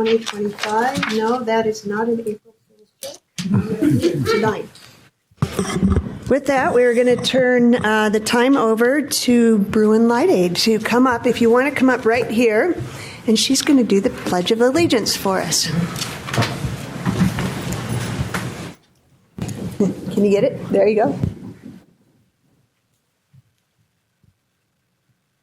2025. No, that is not an April Fool's joke. Tonight. With that, we're going to turn the time over to Bruin Light Aid to come up. If you want to come up right here, and she's going to do the Pledge of Allegiance for us. Can you get it? There you go.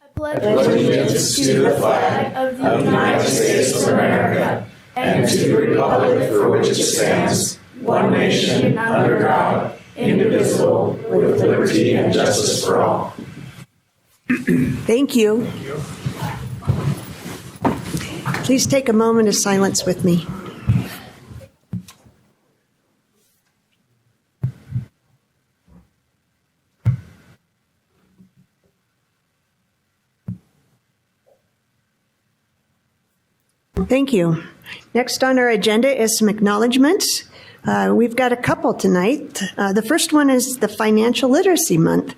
I pledge allegiance to the flag of the United States of America and to the republic for which it stands, one nation, under God, indivisible, with liberty and justice for all. Thank you. Please take a moment of silence with me. Thank you. Next on our agenda is some acknowledgments. We've got a couple tonight. The first one is the Financial Literacy Month.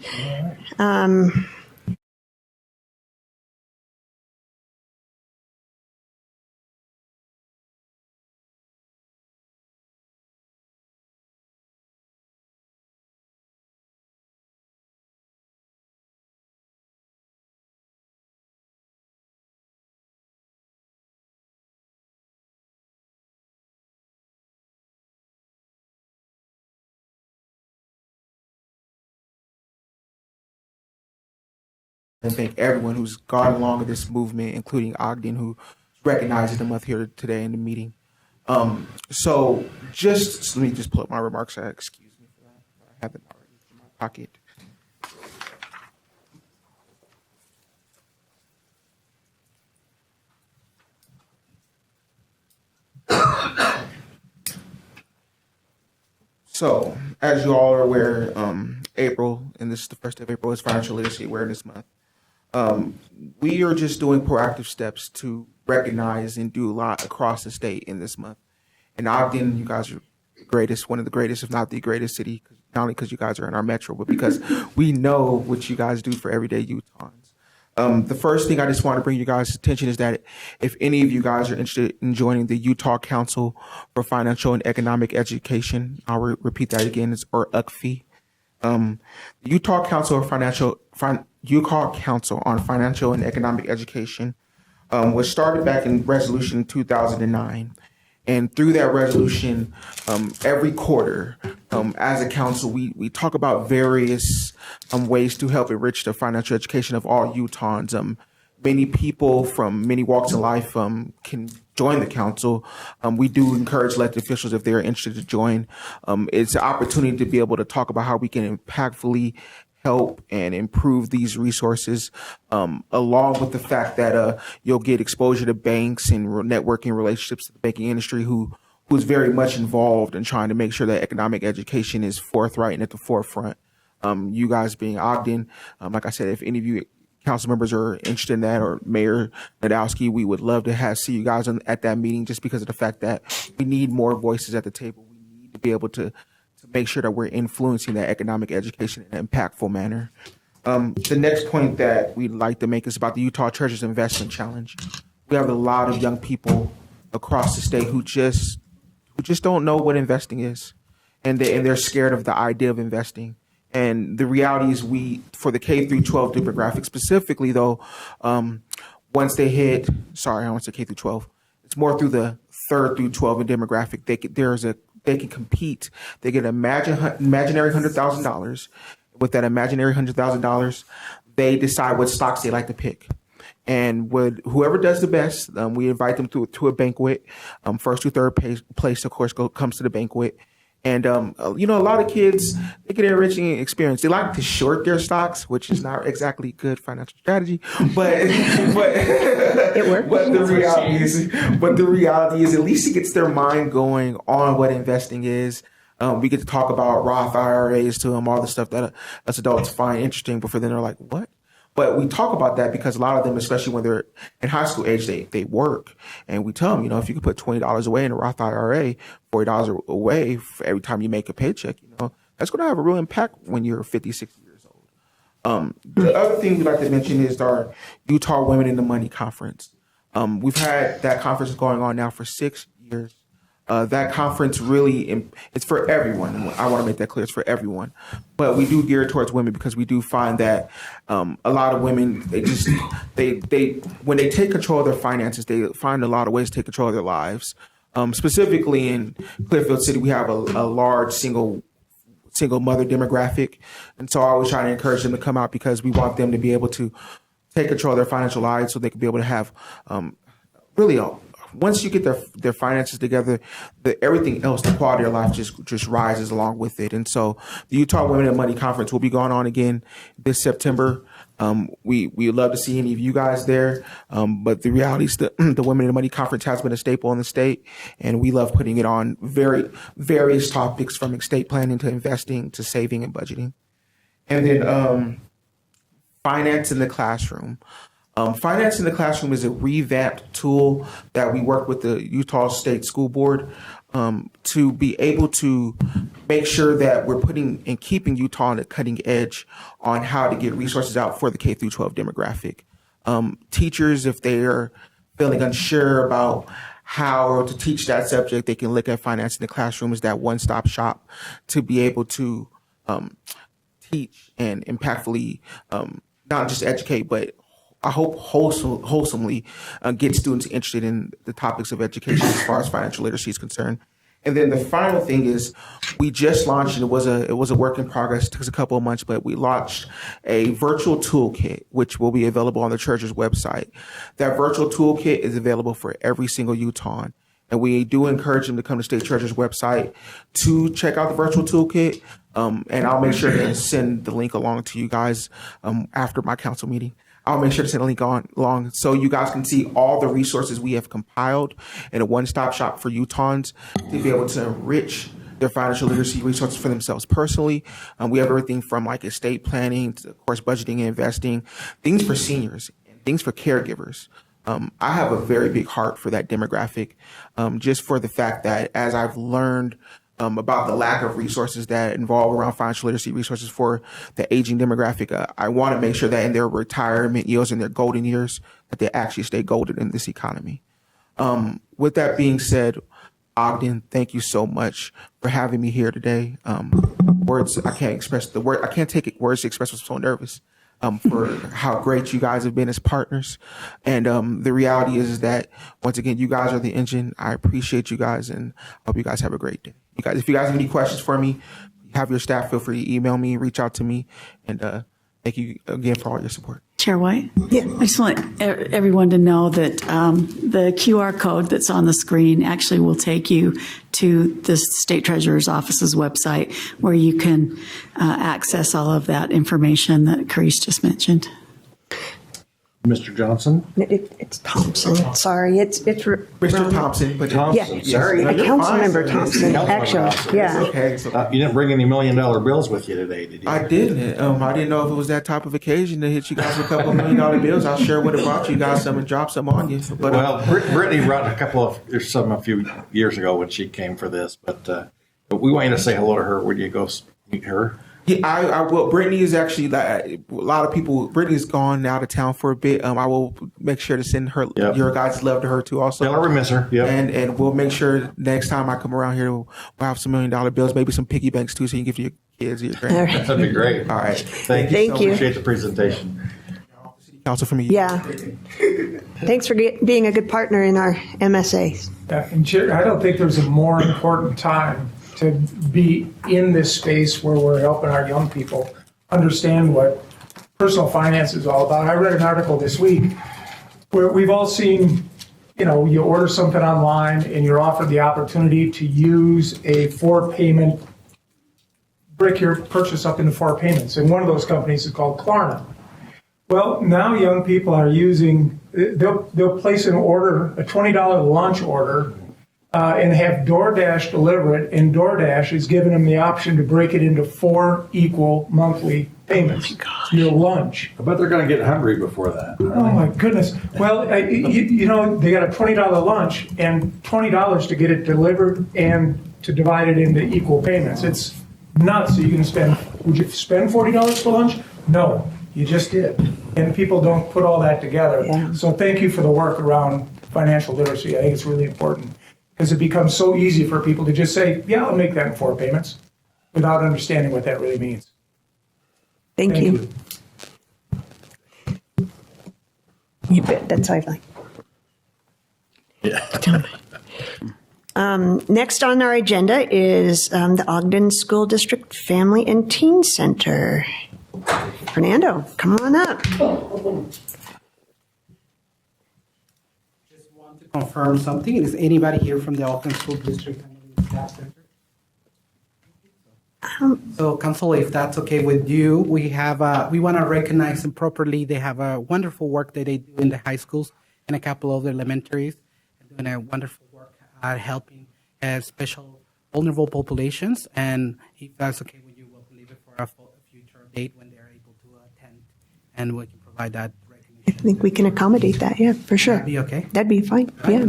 And thank everyone who's gone along with this movement, including OGDEN, who recognizes the month here today in the meeting. So let me just pull up my remarks. Excuse me for that. I have it already in my pocket. So, as you all are aware, April, and this is the first day of April, is Financial Literacy Awareness Month. We are just doing proactive steps to recognize and do a lot across the state in this month. And Ogden, you guys are the greatest, one of the greatest, if not the greatest city, not only because you guys are in our metro, but because we know what you guys do for everyday Utahns. The first thing I just want to bring you guys' attention is that if any of you guys are interested in joining the Utah Council for Financial and Economic Education, I'll repeat that again, it's or UCFE. The Utah Council on Financial and Economic Education was started back in resolution 2009. And through that resolution, every quarter, as a council, we talk about various ways to help enrich the financial education of all Utahns. Many people from many walks of life can join the council. We do encourage elected officials, if they're interested, to join. It's an opportunity to be able to talk about how we can impactfully help and improve these resources, along with the fact that you'll get exposure to banks and networking relationships to the banking industry who's very much involved in trying to make sure that economic education is forthright and at the forefront. You guys being Ogden, like I said, if any of you council members are interested in that, or Mayor Nadowski, we would love to see you guys at that meeting, just because of the fact that we need more voices at the table. We need to be able to make sure that we're influencing that economic education in an impactful manner. The next point that we'd like to make is about the Utah Treasures Investment Challenge. We have a lot of young people across the state who just don't know what investing is, and they're scared of the idea of investing. And the reality is, for the K through 12 demographic specifically, though, once they hit, I want to say K through 12, it's more through the 3rd through 12 in demographic. They can compete. They get an imaginary $100,000. With that imaginary $100,000, they decide what stocks they like to pick. And whoever does the best, we invite them to a banquet. First to third place, of course, comes to the banquet. And, a lot of kids, they get an enriching experience. They like to short their stocks, which is not exactly good financial strategy, but it works. But the reality is at least it gets their mind going on what investing is. We get to talk about Roth IRAs to them, all the stuff that us adults find interesting, but for them, they're like, what? But we talk about that because a lot of them, especially when they're in high school age, they work. And we tell them, if you could put $20 away in a Roth IRA, $40 away for every time you make a paycheck, that's going to have a real impact when you're 50, 60 years old. The other thing we'd like to mention is our Utah Women in the Money Conference. We've had that conference going on now for 6 years. That conference really, it's for everyone. I want to make that clear. It's for everyone. But we do gear it towards women because we do find that a lot of women, they when they take control of their finances, they find a lot of ways to take control of their lives. Specifically in Clearfield City, we have a large single mother demographic. And so I always try to encourage them to come out because we want them to be able to take control of their financial lives so they can be able to have once you get their finances together, everything else, the quality of life just rises along with it. And so the Utah Women in Money Conference will be going on again this September. We would love to see any of you guys there. But the reality is that the Women in Money Conference has been a staple in the state, and we love putting it on various topics from estate planning to investing to saving and budgeting. And then finance in the classroom. Finance in the Classroom is a revamped tool that we work with the Utah State School Board to be able to make sure that we're putting and keeping Utah on the cutting edge on how to get resources out for the K through 12 demographic. Teachers, if they are feeling unsure about how to teach that subject, they can look at Finance in the Classroom as that one-stop shop to be able to teach and impactfully not just educate, but I hope wholesomely get students interested in the topics of education as far as financial literacy is concerned. And then the final thing is we just launched, and it was a work in progress. It took us a couple of months, but we launched a virtual toolkit, which will be available on the church's website. That virtual toolkit is available for every single Utahn. And we do encourage them to come to State Church's website to check out the virtual toolkit. And I'll make sure to send the link along to you guys after my council meeting. I'll make sure to send a link along so you guys can see all the resources we have compiled in a one-stop shop for Utahns to be able to enrich their financial literacy resources for themselves personally. We have everything from like estate planning to, of course, budgeting and investing, things for seniors, and things for caregivers. I have a very big heart for that demographic, just for the fact that as I've learned about the lack of resources that involve around financial literacy resources for the aging demographic, I want to make sure that in their retirement years and their golden years, that they actually stay golden in this economy. With that being said, Ogden, thank you so much for having me here today. Words I can't express I can't take it, words to express. I'm so nervous for how great you guys have been as partners. And the reality is that once again, you guys are the engine. I appreciate you guys, and I hope you guys have a great day. You guys, if you guys have any questions for me, have your staff feel free to email me, reach out to me, and thank you again for all your support. Chair White? Yeah. I just want everyone to know that the QR code that's on the screen actually will take you to the State Treasurer's Office's website where you can access all of that information that Carice just mentioned. Mr. Johnson? It's Thompson. Sorry, it's Mr. Thompson, but Thompson. Yeah. Sorry. Councilmember Thompson. Actually, yeah. okay. You didn't bring any $1 million bills with you today, did you? I didn't. I didn't know if it was that type of occasion to hit you guys with a couple $1 million bills. I sure would have brought you guys some and dropped some on you. But Well, Brittany brought a few years ago when she came for this, but we want you to say hello to her. Would you go meet her? Yeah, I will. Brittany is actually a lot of people. Brittany's gone out of town for a bit. I will make sure to send her your guys' love to her too. Also, Tell her we miss her. Yeah, and we'll make sure next time I come around here, we'll have some $1 million bills, maybe some piggy banks too, so you can give to your kids or your grandkids. that'd be great. All right, Thank you. Thank you. Appreciate the presentation. Council from you. Yeah. Thanks for being a good partner in our MSA. And Chair, I don't think there's a more important time to be in this space where we're helping our young people understand what personal finance is all about. I read an article this week where we've all seen, you order something online and you're offered the opportunity to use a 4-payment, break your purchase up into 4 payments. And one of those companies is called Klarna. Well, now young people are they'll place an order, a $20 lunch order, and have DoorDash deliver it, and DoorDash is giving them the option to break it into 4 equal monthly payments. Your lunch. I bet they're going to get hungry before that. Oh my goodness. Well, they got a $20 lunch and $20 to get it delivered and to divide it into equal payments. It's nuts. So you can would you spend $40 for lunch? No. You just did. And people don't put all that together. Yeah. So thank you for the work around financial literacy. I think it's really important because it becomes so easy for people to just say, yeah, I'll make that in 4 payments without understanding what that really means. Thank you. You bet. That's how I like. Next on our agenda is the Ogden School District Family and Teen Center. Fernando, come on up. Just want to confirm something. Is anybody here from the Ogden School District Family Staff Center? So, Council, if that's okay with you, we want to recognize them properly. They have a wonderful work that they do in the high schools and a couple of the elementaries, doing a wonderful work helping special vulnerable populations. And if that's okay with you, we'll leave it for a future date when they're able to attend, and we can provide that recognition. I think we can accommodate that, yeah, for sure. That'd be okay? That'd be fine, Right, yeah.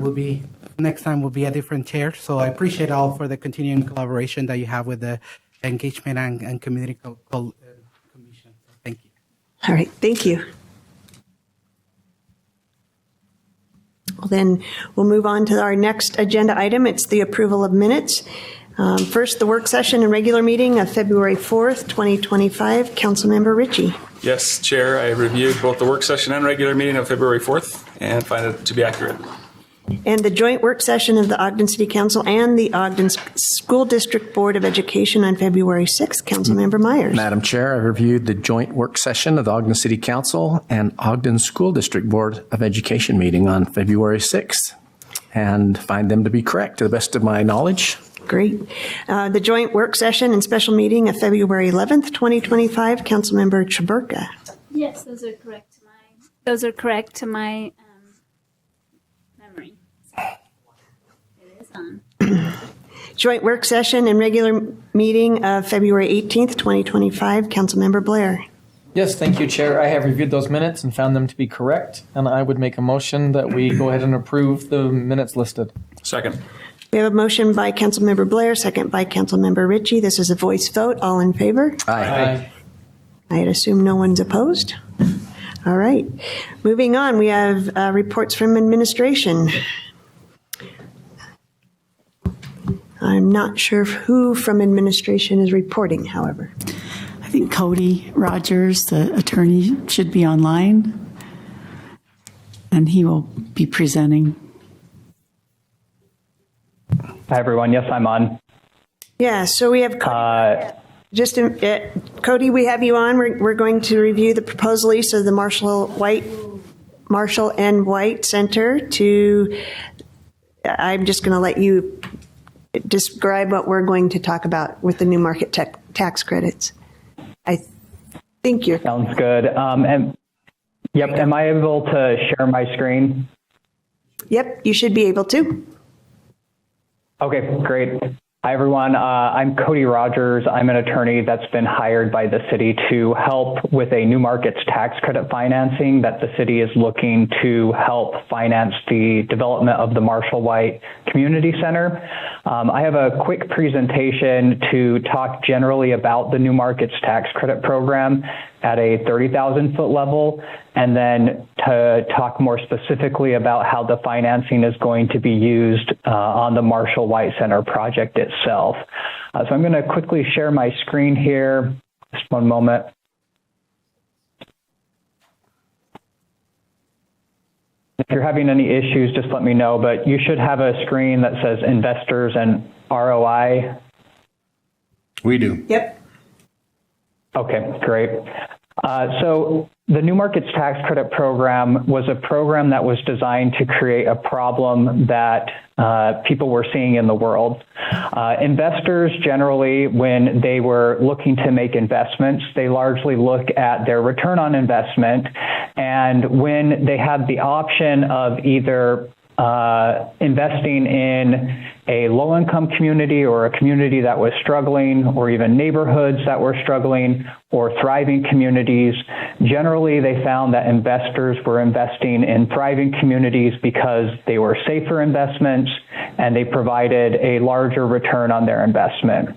next time will be a different chair. So I appreciate all for the continuing collaboration that you have with the Engagement and Community Commission. So thank you. All right, thank you. Well, then we'll move on to our next agenda item. It's the approval of minutes. First, the work session and regular meeting of February 4th, 2025. Councilmember Ritchie. Yes, Chair, I reviewed both the work session and regular meeting of February 4th and find it to be accurate. And the joint work session of the Ogden City Council and the Ogden School District Board of Education on February 6th. Councilmember Myers. Madam Chair, I reviewed the joint work session of the Ogden City Council and Ogden School District Board of Education meeting on February 6th and find them to be correct to the best of my knowledge. Great. The joint work session and special meeting of February 11th, 2025. Councilmember Chaburka. Yes, those are correct to my memory. It is on. Joint work session and regular meeting of February 18th, 2025. Councilmember Blair. Yes, thank you, Chair. I have reviewed those minutes and found them to be correct, and I would make a motion that we go ahead and approve the minutes listed. Second. We have a motion by Councilmember Blair, second by Councilmember Ritchie. This is a voice vote. All in favor? Aye. I'd assume no one's opposed. All right. Moving on, we have reports from administration. I'm not sure who from administration is reporting, however. I think Cody Rogers, the attorney, should be online, and he will be presenting. Hi, everyone. Yes, I'm on. Yeah, so we have Cody, we have you on. We're going to review the proposed lease of the Marshall and White Center I'm just going to let you describe what we're going to talk about with the new market tax credits. I think you're... Sounds good. Am I able to share my screen? Yep, you should be able to. Okay, great. Hi, everyone. I'm Cody Rogers. I'm an attorney that's been hired by the city to help with a new markets tax credit financing that the city is looking to help finance the development of the Marshall White Community Center. I have a quick presentation to talk generally about the new markets tax credit program at a 30,000 foot level, and then to talk more specifically about how the financing is going to be used on the Marshall White Center project itself. So I'm going to quickly share my screen here. Just one moment. If you're having any issues, just let me know, but you should have a screen that says investors and ROI. We do. Yep. Okay, great. So the New Markets Tax Credit Program was a program that was designed to create a problem that people were seeing in the world. Investors generally, when they were looking to make investments, they largely look at their return on investment. And when they had the option of either investing in a low-income community or a community that was struggling, or even neighborhoods that were struggling, or thriving communities, generally they found that investors were investing in thriving communities because they were safer investments and they provided a larger return on their investment.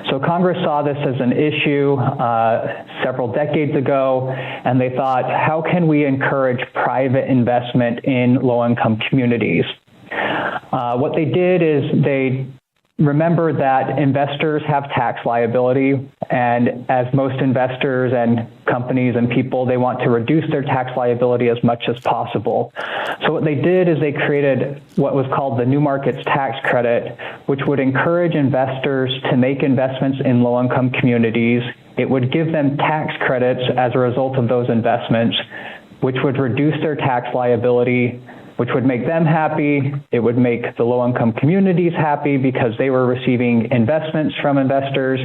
So Congress saw this as an issue several decades ago, and they thought, how can we encourage private investment in low-income communities? What they did is they remembered that investors have tax liability, and as most investors and companies and people, they want to reduce their tax liability as much as possible. So what they did is they created what was called the New Markets Tax Credit, which would encourage investors to make investments in low-income communities. It would give them tax credits as a result of those investments, which would reduce their tax liability, which would make them happy. It would make the low-income communities happy because they were receiving investments from investors,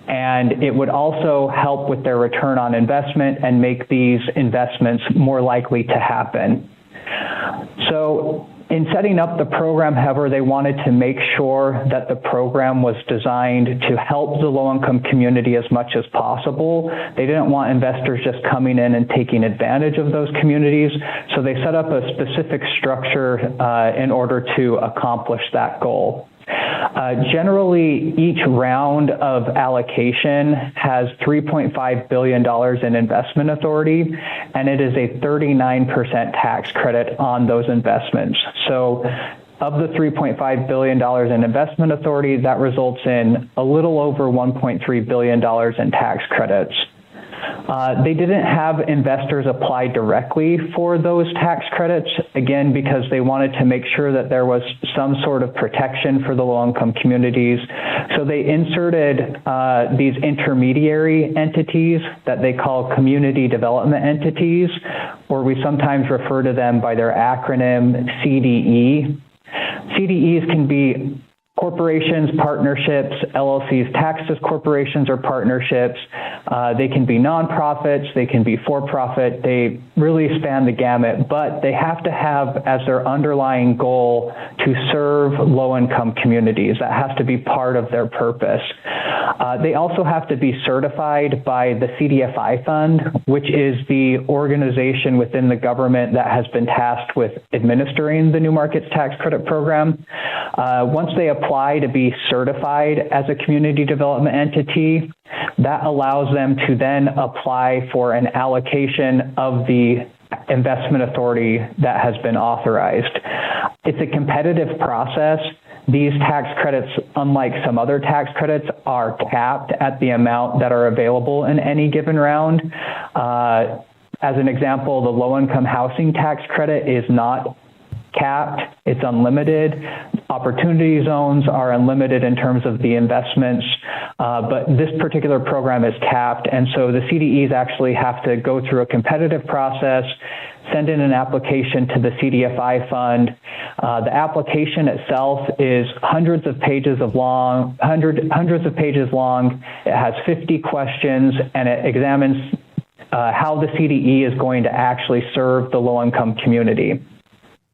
and it would also help with their return on investment and make these investments more likely to happen. So in setting up the program, however, they wanted to make sure that the program was designed to help the low-income community as much as possible. They didn't want investors just coming in and taking advantage of those communities, so they set up a specific structure in order to accomplish that goal. Generally, each round of allocation has $3.5 billion in investment authority, and it is a 39% tax credit on those investments. So of the $3.5 billion in investment authority, that results in a little over $1.3 billion in tax credits. They didn't have investors apply directly for those tax credits, again, because they wanted to make sure that there was some sort of protection for the low-income communities. So they inserted these intermediary entities that they call community development entities, or we sometimes refer to them by their acronym CDE. CDEs can be corporations, partnerships, LLCs, taxed as corporations or partnerships. They can be nonprofits, they can be for-profit, they really span the gamut, but they have to have as their underlying goal to serve low-income communities. That has to be part of their purpose. They also have to be certified by the CDFI Fund, which is the organization within the government that has been tasked with administering the New Markets Tax Credit Program. Once they apply to be certified as a community development entity, that allows them to then apply for an allocation of the investment authority that has been authorized. It's a competitive process. These tax credits, unlike some other tax credits, are capped at the amount that are available in any given round. As an example, the low-income housing tax credit is not capped, it's unlimited. Opportunity zones are unlimited in terms of the investments, but this particular program is capped, and so the CDEs actually have to go through a competitive process, send in an application to the CDFI Fund. The application itself is hundreds of pages long. It has 50 questions, and it examines how the CDE is going to actually serve the low-income community.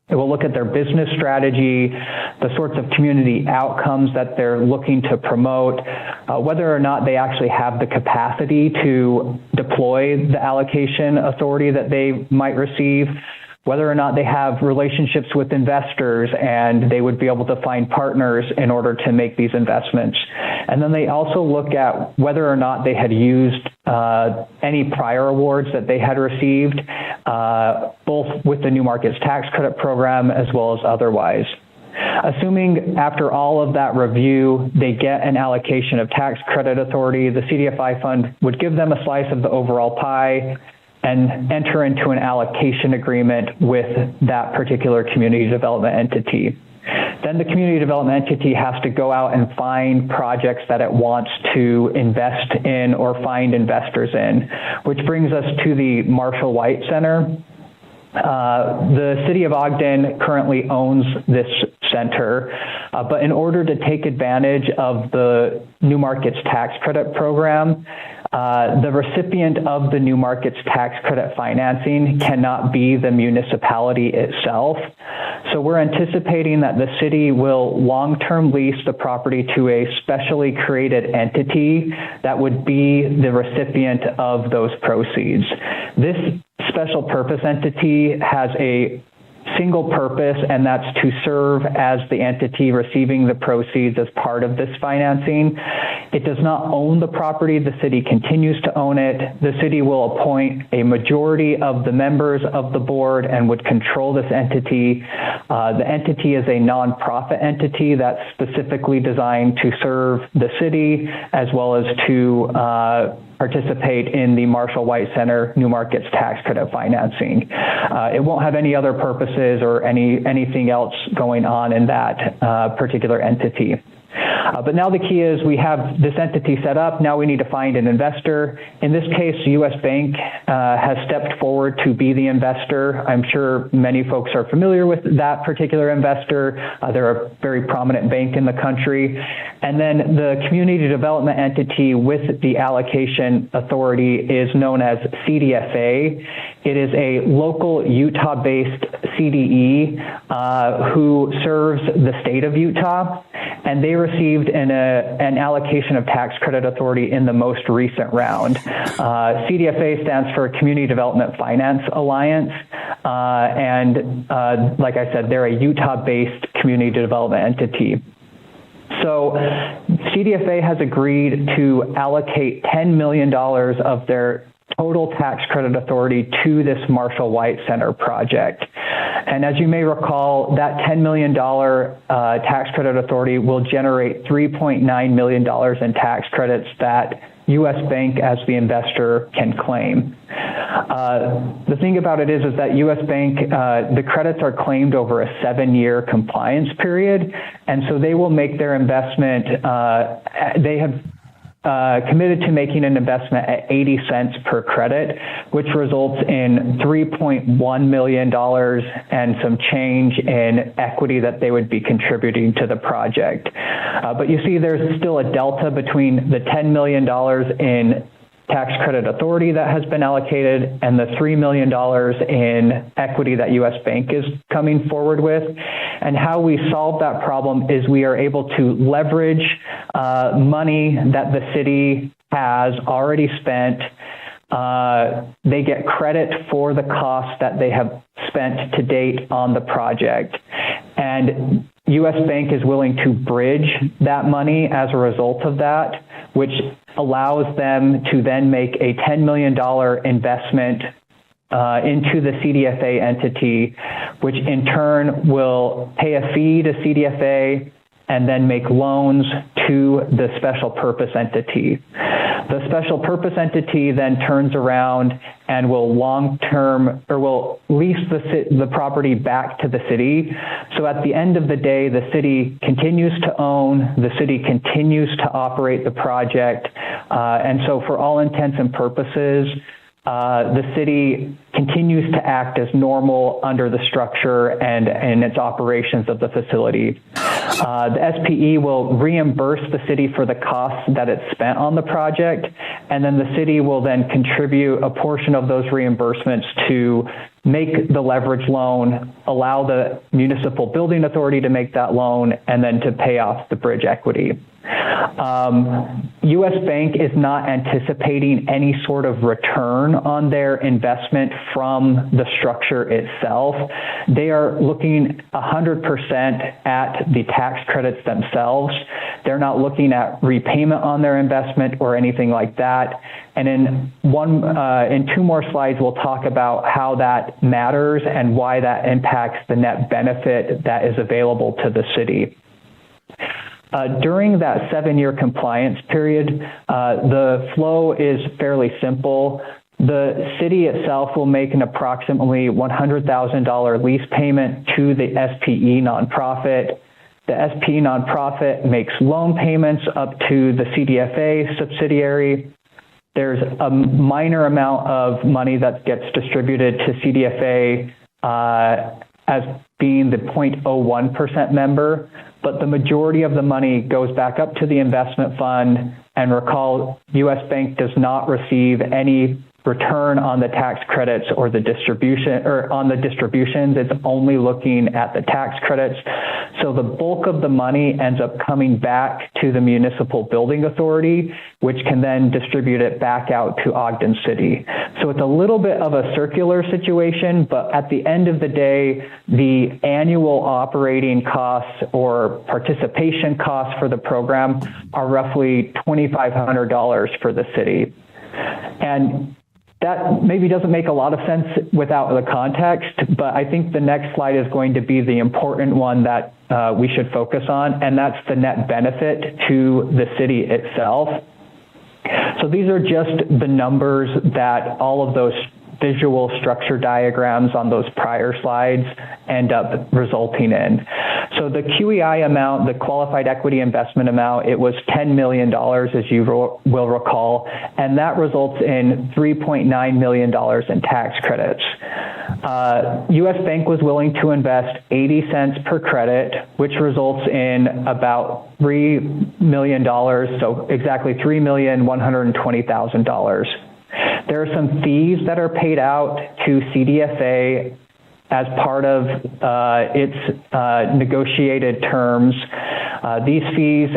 It will look at their business strategy, the sorts of community outcomes that they're looking to promote, whether or not they actually have the capacity to deploy the allocation authority that they might receive, whether or not they have relationships with investors and they would be able to find partners in order to make these investments. And then they also look at whether or not they had used any prior awards that they had received, both with the New Markets Tax Credit Program as well as otherwise. Assuming after all of that review, they get an allocation of tax credit authority, the CDFI Fund would give them a slice of the overall pie and enter into an allocation agreement with that particular community development entity. Then the community development entity has to go out and find projects that it wants to invest in or find investors in, which brings us to the Marshall White Center. The city of Ogden currently owns this center, but in order to take advantage of the New Markets Tax Credit Program, the recipient of the New Markets Tax Credit financing cannot be the municipality itself. So we're anticipating that the city will long-term lease the property to a specially created entity that would be the recipient of those proceeds. This special purpose entity has a single purpose, and that's to serve as the entity receiving the proceeds as part of this financing. It does not own the property. The city continues to own it. The city will appoint a majority of the members of the board and would control this entity. The entity is a nonprofit entity that's specifically designed to serve the city as well as to participate in the Marshall White Center New Markets tax credit financing. It won't have any other purposes or anything else going on in that particular entity. But now the key is we have this entity set up. Now we need to find an investor. In this case, U.S. Bank has stepped forward to be the investor. I'm sure many folks are familiar with that particular investor. They're a very prominent bank in the country. And then the community development entity with the allocation authority is known as CDFA. It is a local Utah-based CDE who serves the state of Utah, and they received an allocation of tax credit authority in the most recent round. CDFA stands for Community Development Finance Alliance, and like I said, they're a Utah-based community development entity. So CDFA has agreed to allocate $10 million of their total tax credit authority to this Marshall White Center project. And as you may recall, that $10 million tax credit authority will generate $3.9 million in tax credits that U.S. Bank, as the investor, can claim. The thing about it is that U.S. Bank, the credits are claimed over a 7-year compliance period, and so they will make their investment, they have committed to making an investment at 80 cents per credit, which results in $3.1 million and some change in equity that they would be contributing to the project. But you see there's still a delta between the $10 million in tax credit authority that has been allocated and the $3 million in equity that U.S. Bank is coming forward with. And how we solve that problem is we are able to leverage money that the city has already spent. They get credit for the costs that they have spent to date on the project. And U.S. Bank is willing to bridge that money as a result of that, which allows them to then make a $10 million investment into the CDFA entity, which in turn will pay a fee to CDFA and then make loans to the special purpose entity. The special purpose entity then turns around and will will lease the property back to the city. So at the end of the day, the city continues to own, the city continues to operate the project. And so for all intents and purposes, the city continues to act as normal under the structure and in its operations of the facility. The SPE will reimburse the city for the costs that it spent on the project, and then the city will then contribute a portion of those reimbursements to make the leverage loan, allow the municipal building authority to make that loan, and then to pay off the bridge equity. U.S. Bank is not anticipating any sort of return on their investment from the structure itself. They are looking 100% at the tax credits themselves. They're not looking at repayment on their investment or anything like that. And in 2 more slides, we'll talk about how that matters and why that impacts the net benefit that is available to the city. During that 7-year compliance period, the flow is fairly simple. The city itself will make an approximately $100,000 lease payment to the SPE nonprofit. The SPE nonprofit makes loan payments up to the CDFA subsidiary. There's a minor amount of money that gets distributed to CDFA as being the 0.01% member, but the majority of the money goes back up to the investment fund. And recall, U.S. Bank does not receive any return on the tax credits or the distribution, or on the distributions. It's only looking at the tax credits. So the bulk of the money ends up coming back to the municipal building authority, which can then distribute it back out to Ogden City. So it's a little bit of a circular situation, but at the end of the day, the annual operating costs or participation costs for the program are roughly $2,500 for the city. And that maybe doesn't make a lot of sense without the context, but I think the next slide is going to be the important one that we should focus on, and that's the net benefit to the city itself. So these are just the numbers that all of those visual structure diagrams on those prior slides end up resulting in. So the QEI amount, the qualified equity investment amount, it was $10 million, as you will recall, and that results in $3.9 million in tax credits. U.S. Bank was willing to invest 80 cents per credit, which results in about $3 million, so exactly $3,120,000. There are some fees that are paid out to CDFA as part of its negotiated terms. These fees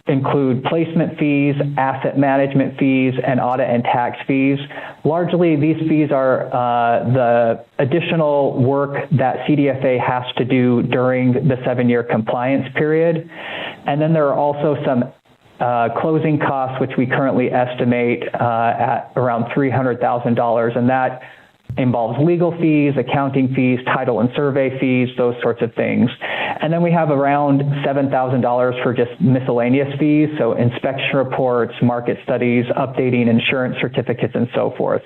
include placement fees, asset management fees, and audit and tax fees. Largely, these fees are the additional work that CDFA has to do during the 7-year compliance period. And then there are also some closing costs, which we currently estimate at around $300,000, and that involves legal fees, accounting fees, title and survey fees, those sorts of things. And then we have around $7,000 for just miscellaneous fees, so inspection reports, market studies, updating insurance certificates, and so forth.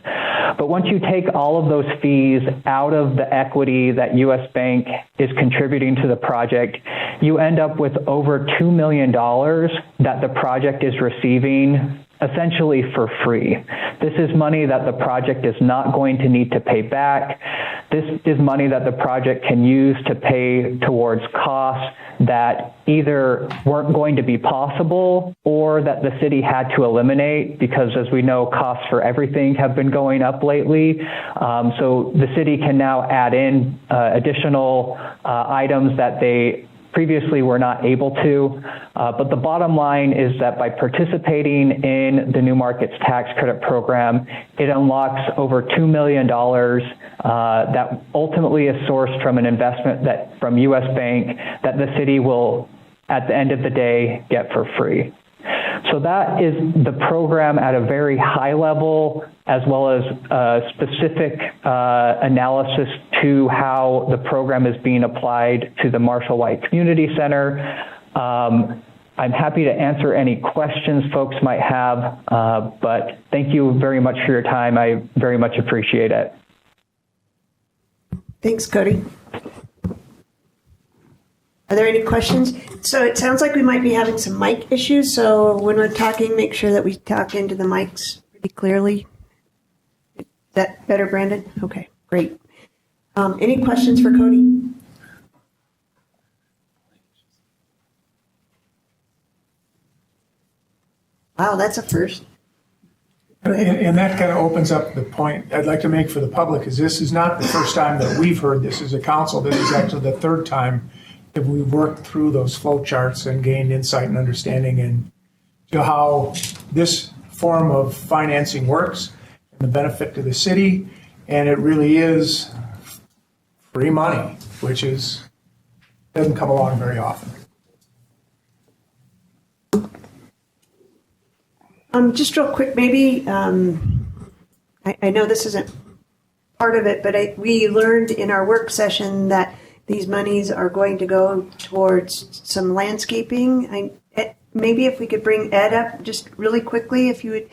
But once you take all of those fees out of the equity that U.S. Bank is contributing to the project, you end up with over $2 million that the project is receiving essentially for free. This is money that the project is not going to need to pay back. This is money that the project can use to pay towards costs that either weren't going to be possible or that the city had to eliminate because, as we know, costs for everything have been going up lately. So the city can now add in additional items that they previously were not able to. But the bottom line is that by participating in the New Markets Tax Credit Program, it unlocks over $2 million that ultimately is sourced from an investment that from U.S. Bank that the city will, at the end of the day, get for free. So that is the program at a very high level, as well as specific analysis to how the program is being applied to the Marshall White Community Center. I'm happy to answer any questions folks might have, but thank you very much for your time. I very much appreciate it. Thanks, Cody. Are there any questions? So it sounds like we might be having some mic issues. So when we're talking, make sure that we talk into the mics pretty clearly. Is that better, Brandon? Okay, great. Any questions for Cody? Wow, that's a first. And that kind of opens up the point I'd like to make for the public is this is not the first time that we've heard this as a council. This is actually the third time that we worked through those flow charts and gained insight and understanding into how this form of financing works and the benefit to the city. And it really is free money, which doesn't come along very often. Just real quick, maybe, I know this isn't part of it, but we learned in our work session that these monies are going to go towards some landscaping. Maybe if we could bring Ed up just really quickly, if you would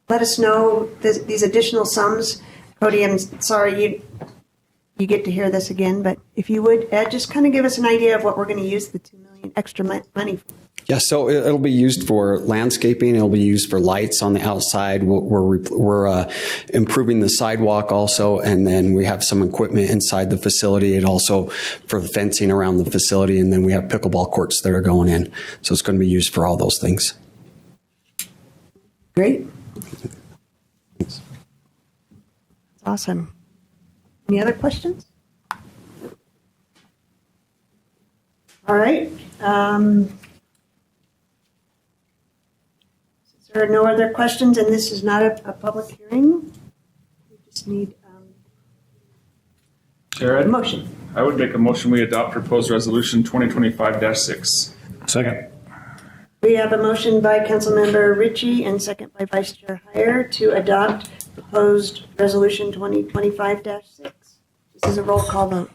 let us know these additional sums. Cody, I'm sorry you get to hear this again, but if you would, Ed, just kind of give us an idea of what we're going to use the $2 million extra money for. Yeah, so it'll be used for landscaping. It'll be used for lights on the outside. We're improving the sidewalk also, and then we have some equipment inside the facility. And also for the fencing around the facility, and then we have pickleball courts that are going in. So it's going to be used for all those things. Great. Thanks. That's awesome. Any other questions? All right. Since there are no other questions, and this is not a public hearing, we just need a Jared, motion. I would make a motion we adopt proposed resolution 2025-6. Second. We have a motion by Councilmember Ritchie and second by Vice Chair Heyer to adopt proposed resolution 2025-6. This is a roll call vote.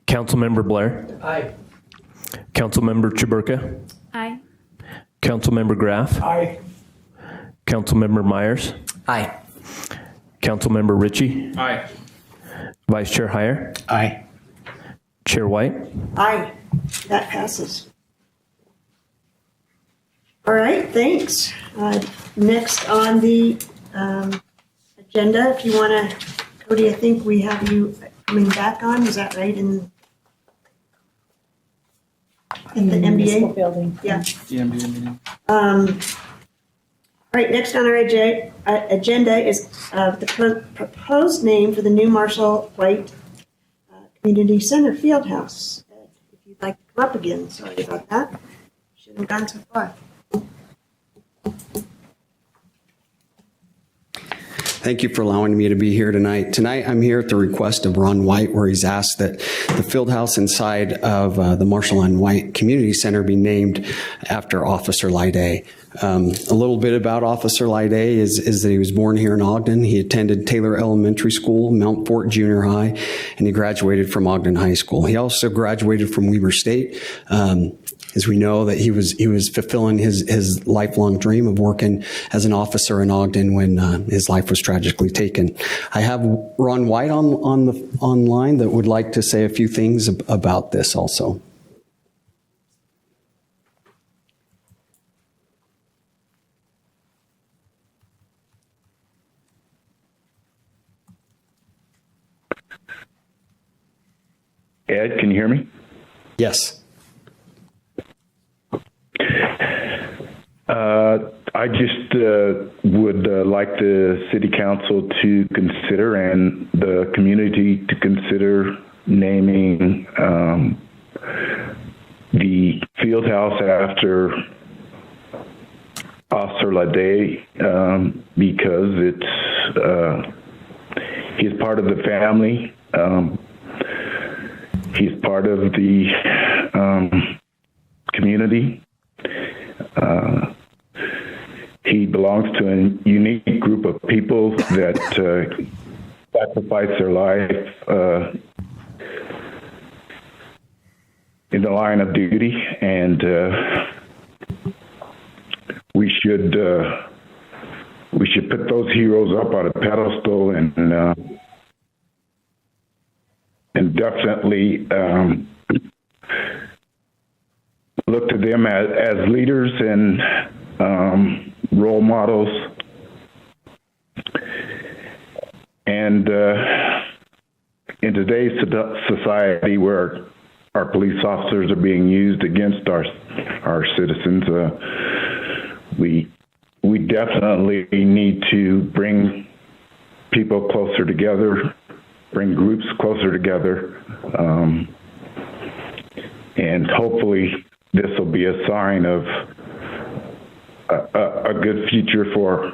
Councilmember Blair. Aye. Councilmember Chaburka. Aye. Councilmember Graff. Aye. Councilmember Myers. Aye. Councilmember Ritchie. Aye. Vice Chair Heyer. Aye. Chair White. Aye. That passes. All right, thanks. Next on the agenda, if you want to, Cody, I think we have you coming back on. Is that right? In the MBA building. Yeah. The MBA meeting. All right, next on our agenda is the proposed name for the new Marshall White Community Center Fieldhouse. If you'd like to come up again, sorry about that. Shouldn't have gone so far. Thank you for allowing me to be here tonight. Tonight, I'm here at the request of Ron White, where he's asked that the field house inside of the Marshall and White Community Center be named after Officer Lyday. A little bit about Officer Lyday is that he was born here in Ogden. He attended Taylor Elementary School, Mount Fort Junior High, and he graduated from Ogden High School. He also graduated from Weber State. As we know that he was fulfilling his lifelong dream of working as an officer in Ogden when his life was tragically taken. I have Ron White online that would like to say a few things about this also. Ed, can you hear me? Yes. I just would like the city council to consider and the community to consider naming the field house after Officer Lyday because he's part of the family. He's part of the community. He belongs to a unique group of people that sacrifice their life in the line of duty, and we should put those heroes up on a pedestal and definitely look to them as leaders and role models. And in today's society where our police officers are being used against our citizens, we definitely need to bring people closer together, bring groups closer together, and hopefully this will be a sign of a good future for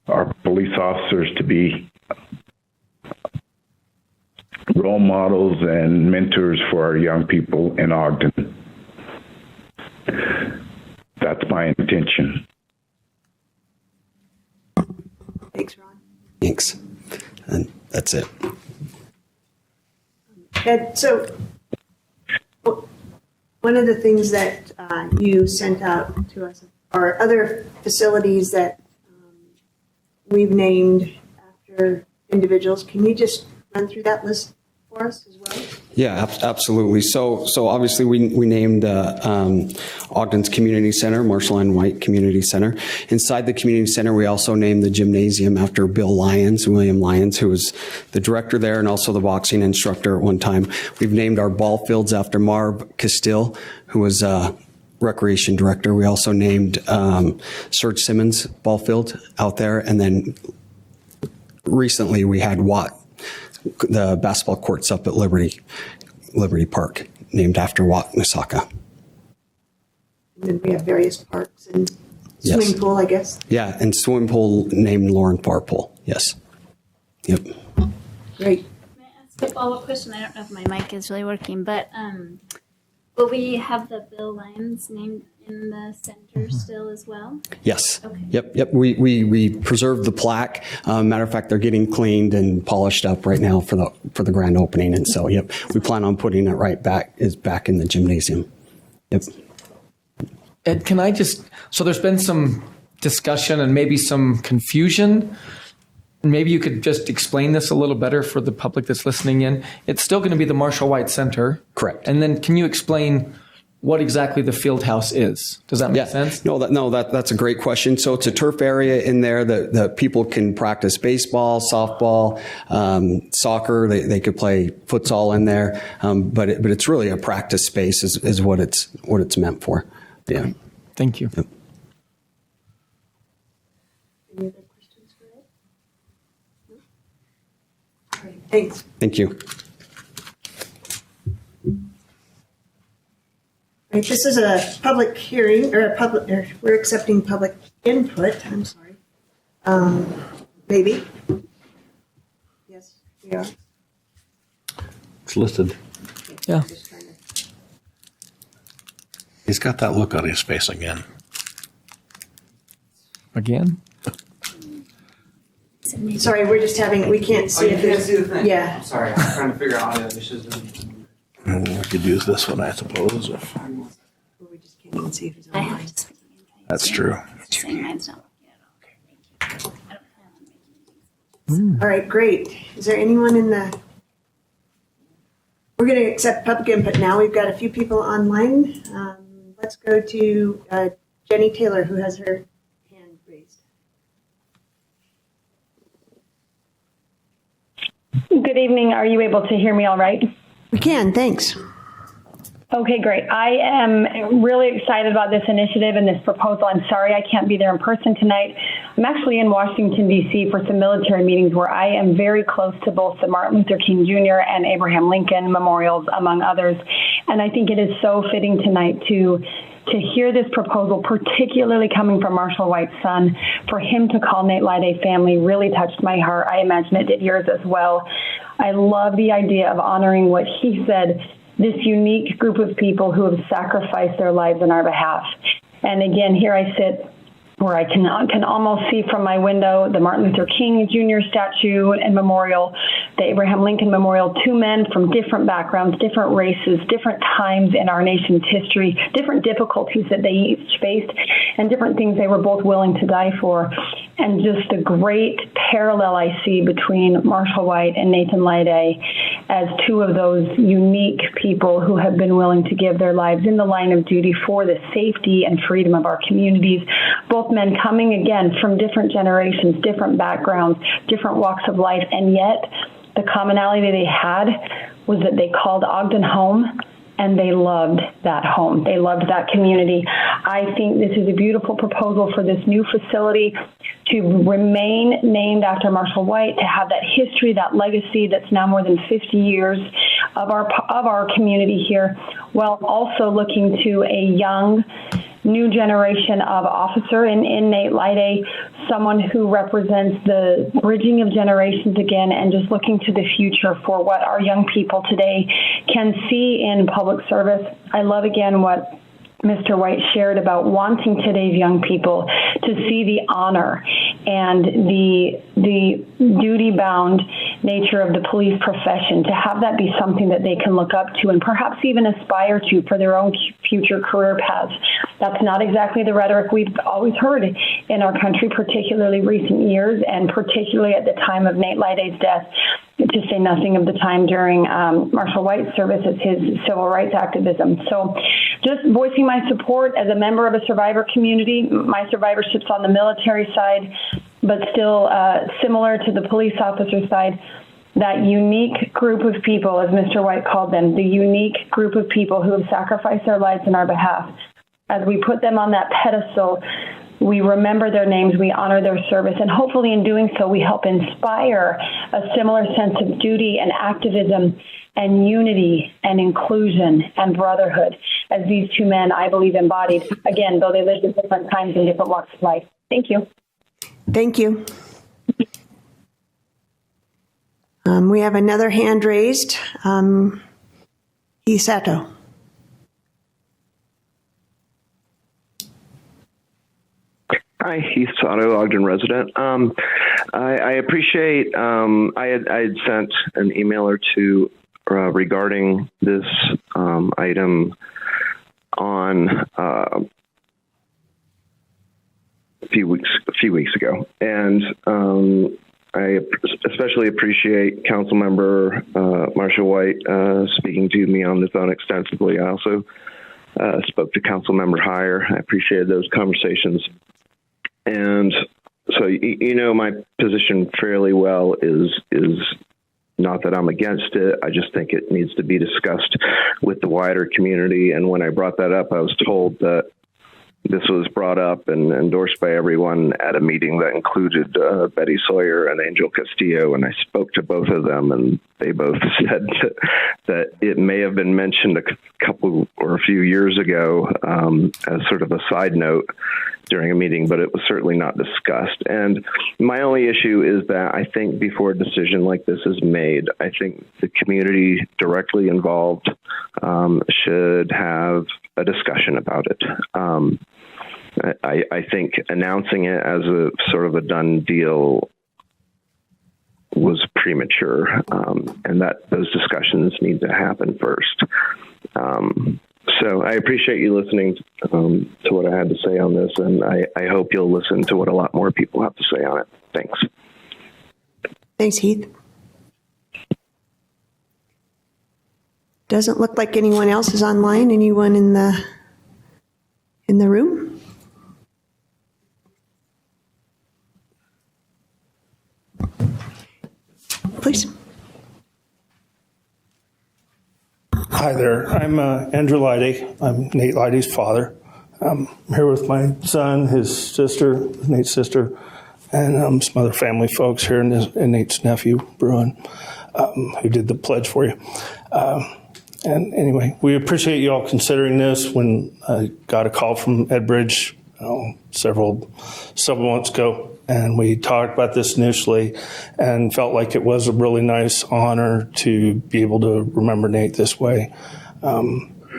our police officers to be role models and mentors for our young people in Ogden. That's my intention. Thanks, Ron. Thanks. And that's it. Ed, so one of the things that you sent out to us are other facilities that we've named after individuals. Can you just run through that list for us as well? Yeah, absolutely. So obviously we named Ogden's Community Center, Marshall and White Community Center. Inside the community center, we also named the gymnasium after William Lyons, who was the director there and also the boxing instructor at one time. We've named our ball fields after Marv Castile, who was recreation director. We also named Serge Simmons ball field out there, and then recently we had Watt, the basketball courts up at Liberty Park, named after Watt Misaka. And then we have various parks and Yes. swimming pool, I guess. Yeah, and swimming pool named Lauren Farpool. Yes. Yep. Great. May I ask a follow-up question? I don't know if my mic is really working, but will we have the Bill Lyons named in the center still as well? Yes. Okay. Yep. We preserved the plaque. Matter of fact, they're getting cleaned and polished up right now for the grand opening. And so, yep, we plan on putting it back in the gymnasium. Yep. Ed, can I so there's been some discussion and maybe some confusion. Maybe you could just explain this a little better for the public that's listening in. It's still going to be the Marshall White Center. Correct. And then can you explain what exactly the field house is? Does that make sense? That's a great question. So it's a turf area in there that people can practice baseball, softball, soccer. They could play futsal in there. But it's really a practice space is what it's meant for. Yeah. Thank you. Yep. Any other questions for Ed? No? All right, thanks. Thank you. Right, this is a public hearing, we're accepting public input, I'm sorry. Maybe? Yes, we are. It's listed. Yeah. Just trying to- He's got that look on his face again. Again? Sorry, we can't see if there's. see the thing? Yeah. Sorry, I'm trying to figure out audio issues. We could use this one, I suppose. We just can't even see if it's I online. have to speak again. That's true. It's saying mine's not working at all. Okay, thank you. I don't plan on making meetings. All right, great. Is there anyone in the? We're going to accept public input now. We've got a few people online. Let's go to Jenny Taylor, who has her hand raised. Good evening. Are you able to hear me all right? We can, thanks. Okay, great. I am really excited about this initiative and this proposal. I'm sorry I can't be there in person tonight. I'm actually in Washington, D.C. for some military meetings where I am very close to both the Martin Luther King Jr. and Abraham Lincoln memorials, among others. And I think it is so fitting tonight to hear this proposal, particularly coming from Marshall White's son, for him to call Nate Lyday family really touched my heart. I imagine it did yours as well. I love the idea of honoring what he said, this unique group of people who have sacrificed their lives on our behalf. And again, here I sit where I can almost see from my window the Martin Luther King Jr. statue and memorial, the Abraham Lincoln memorial, two men from different backgrounds, different races, different times in our nation's history, different difficulties that they each faced, and different things they were both willing to die for. And just the great parallel I see between Marshall White and Nathan Lyday as two of those unique people who have been willing to give their lives in the line of duty for the safety and freedom of our communities. Both men coming, again, from different generations, different backgrounds, different walks of life, and yet the commonality they had was that they called Ogden home, and they loved that home. They loved that community. I think this is a beautiful proposal for this new facility to remain named after Marshall White, to have that history, that legacy that's now more than 50 years of our community here, while also looking to a young, new generation of officer in Nate Lyday, someone who represents the bridging of generations again, and just looking to the future for what our young people today can see in public service. I love, again, what Mr. White shared about wanting today's young people to see the honor and the duty-bound nature of the police profession, to have that be something that they can look up to and perhaps even aspire to for their own future career paths. That's not exactly the rhetoric we've always heard in our country, particularly recent years, and particularly at the time of Nate Lyday's death, to say nothing of the time during Marshall White's service as his civil rights activism. So just voicing my support as a member of a survivor community. My survivorship's on the military side, but still similar to the police officer side. That unique group of people, as Mr. White called them, the unique group of people who have sacrificed their lives on our behalf. As we put them on that pedestal, we remember their names, we honor their service, and hopefully in doing so, we help inspire a similar sense of duty and activism and unity and inclusion and brotherhood as these two men, I believe, embodied, again, though they lived at different times and different walks of life. Thank you. Thank you. We have another hand raised. Isato. Hi, Heath Sato, Ogden resident. I appreciate, I had sent an email or two regarding this item on a few weeks ago. And I especially appreciate Councilmember Marcia White speaking to me on the phone extensively. I also spoke to Councilmember Heyer. I appreciated those conversations. And so, you know, my position fairly well is not that I'm against it. I just think it needs to be discussed with the wider community. And when I brought that up, I was told that this was brought up and endorsed by everyone at a meeting that included Betty Sawyer and Angel Castillo. And I spoke to both of them, and they both said that it may have been mentioned a couple or a few years ago as sort of a side note during a meeting, but it was certainly not discussed. And my only issue is that I think before a decision like this is made, I think the community directly involved should have a discussion about it. I think announcing it as a sort of a done deal was premature, and that those discussions need to happen first. So I appreciate you listening to what I had to say on this, and I hope you'll listen to what a lot more people have to say on it. Thanks. Thanks, Heath. Doesn't look like anyone else is online. Anyone in the room? Please. Hi there. I'm Andrew Leidy. I'm Nate Leidy's father. I'm here with my son, his sister, Nate's sister, and some other family folks here, and Nate's nephew, Bruin, who did the pledge for you. And anyway, we appreciate you all considering this. When I got a call from Ed Bridge several months ago, and we talked about this initially and felt like it was a really nice honor to be able to remember Nate this way.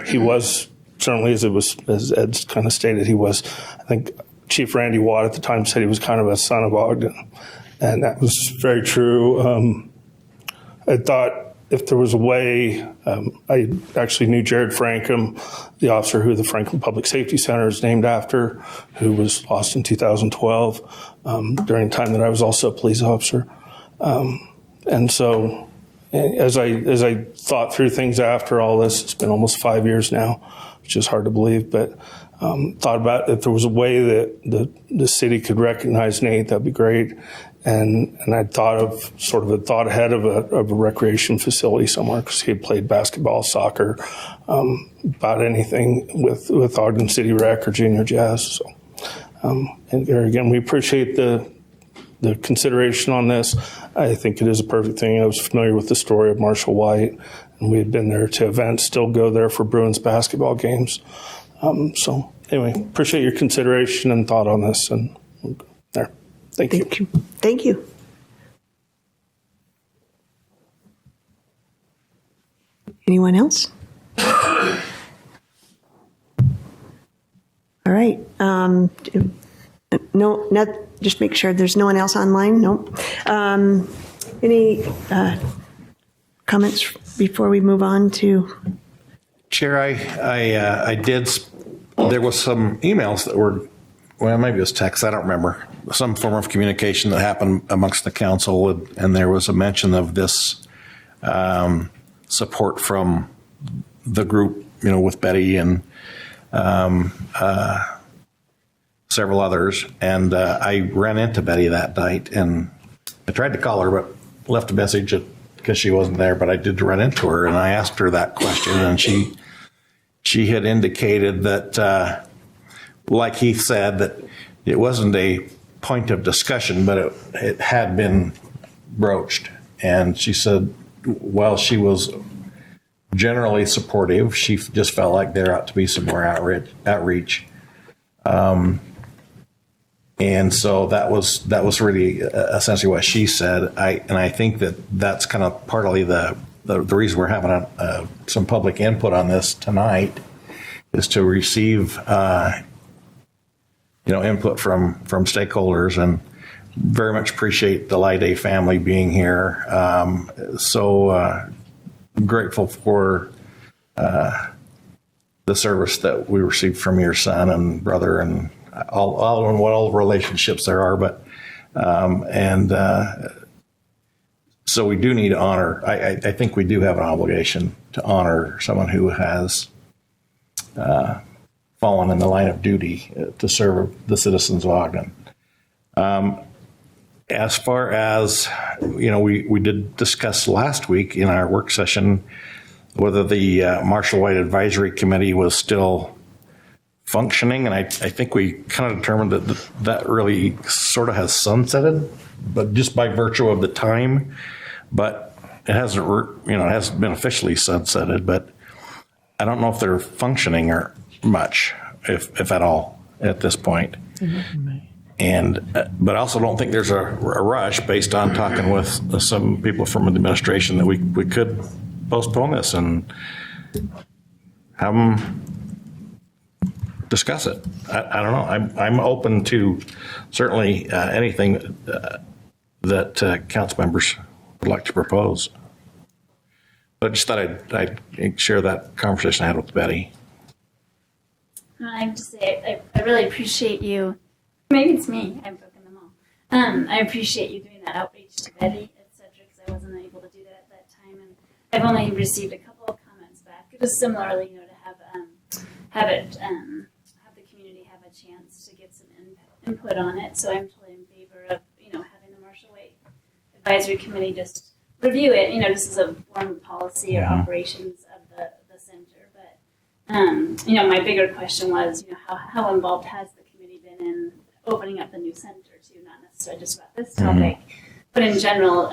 He was, certainly as Ed's kind of stated, he was, I think Chief Randy Watt at the time said he was kind of a son of Ogden. And that was very true. I thought if there was a way, I actually knew Jared Frankham, the officer who the Frankham Public Safety Center is named after, who was lost in 2012 during a time that I was also a police officer. And so as I thought through things after all this, it's been almost 5 years now, which is hard to believe, but thought about if there was a way that the city could recognize Nate, that'd be great. And I thought ahead of a recreation facility somewhere, because he had played basketball, soccer, about anything with Ogden City Rec or Junior Jazz. So, and there again, we appreciate the consideration on this. I think it is a perfect thing. I was familiar with the story of Marshall White, and we had been there to events, still go there for Bruins basketball games. So anyway, appreciate your consideration and thought on this, and we'll go there. Thank you. Thank you. Anyone else? All right. Just make sure there's no one else online. No. Any comments before we move on to? Chair, I did. There was some emails that were, well, maybe it was text, I don't remember, some form of communication that happened amongst the council, and there was a mention of this support from the group, with Betty and several others. And I ran into Betty that night, and I tried to call her, but left a message because she wasn't there, but I did run into her, and I asked her that question, and she had indicated that, like he said, that it wasn't a point of discussion, but it had been broached. And she said, while she was generally supportive, she just felt like there ought to be some more outreach. And so that was really essentially what she said. I think that's kind of partly the reason we're having some public input on this tonight is to receive input from stakeholders, and very much appreciate the Lide family being here. So grateful for the service that we received from your son and brother and all the relationships there are. But so we do need to honor. I think we do have an obligation to honor someone who has fallen in the line of duty to serve the citizens of Ogden. As far as, we did discuss last week in our work session whether the Marshall White Advisory Committee was still functioning, and I think we kind of determined that really sort of has sunsetted, but just by virtue of the time. But it hasn't, it hasn't been officially sunsetted. But I don't know if they're functioning or much, if at all, at this point. And but I also don't think there's a rush, based on talking with some people from the administration, that we could postpone this and have them discuss it. I don't know. I'm open to certainly anything that council members would like to propose. But I just thought I'd share that conversation I had with Betty. I have to say, I really appreciate you. Maybe it's me. I've broken them all. I appreciate you doing that outreach to Betty, etc., because I wasn't able to do that at that time, and I've only received a couple of comments back. It was similarly, to have the community have a chance to get some input on it. So I'm totally in favor of having the Marshall White Advisory Committee just review it. Just as a form of policy or operations of the center. But my bigger question was, how involved has the committee been in opening up the new center too? Not necessarily just about this topic, but in general,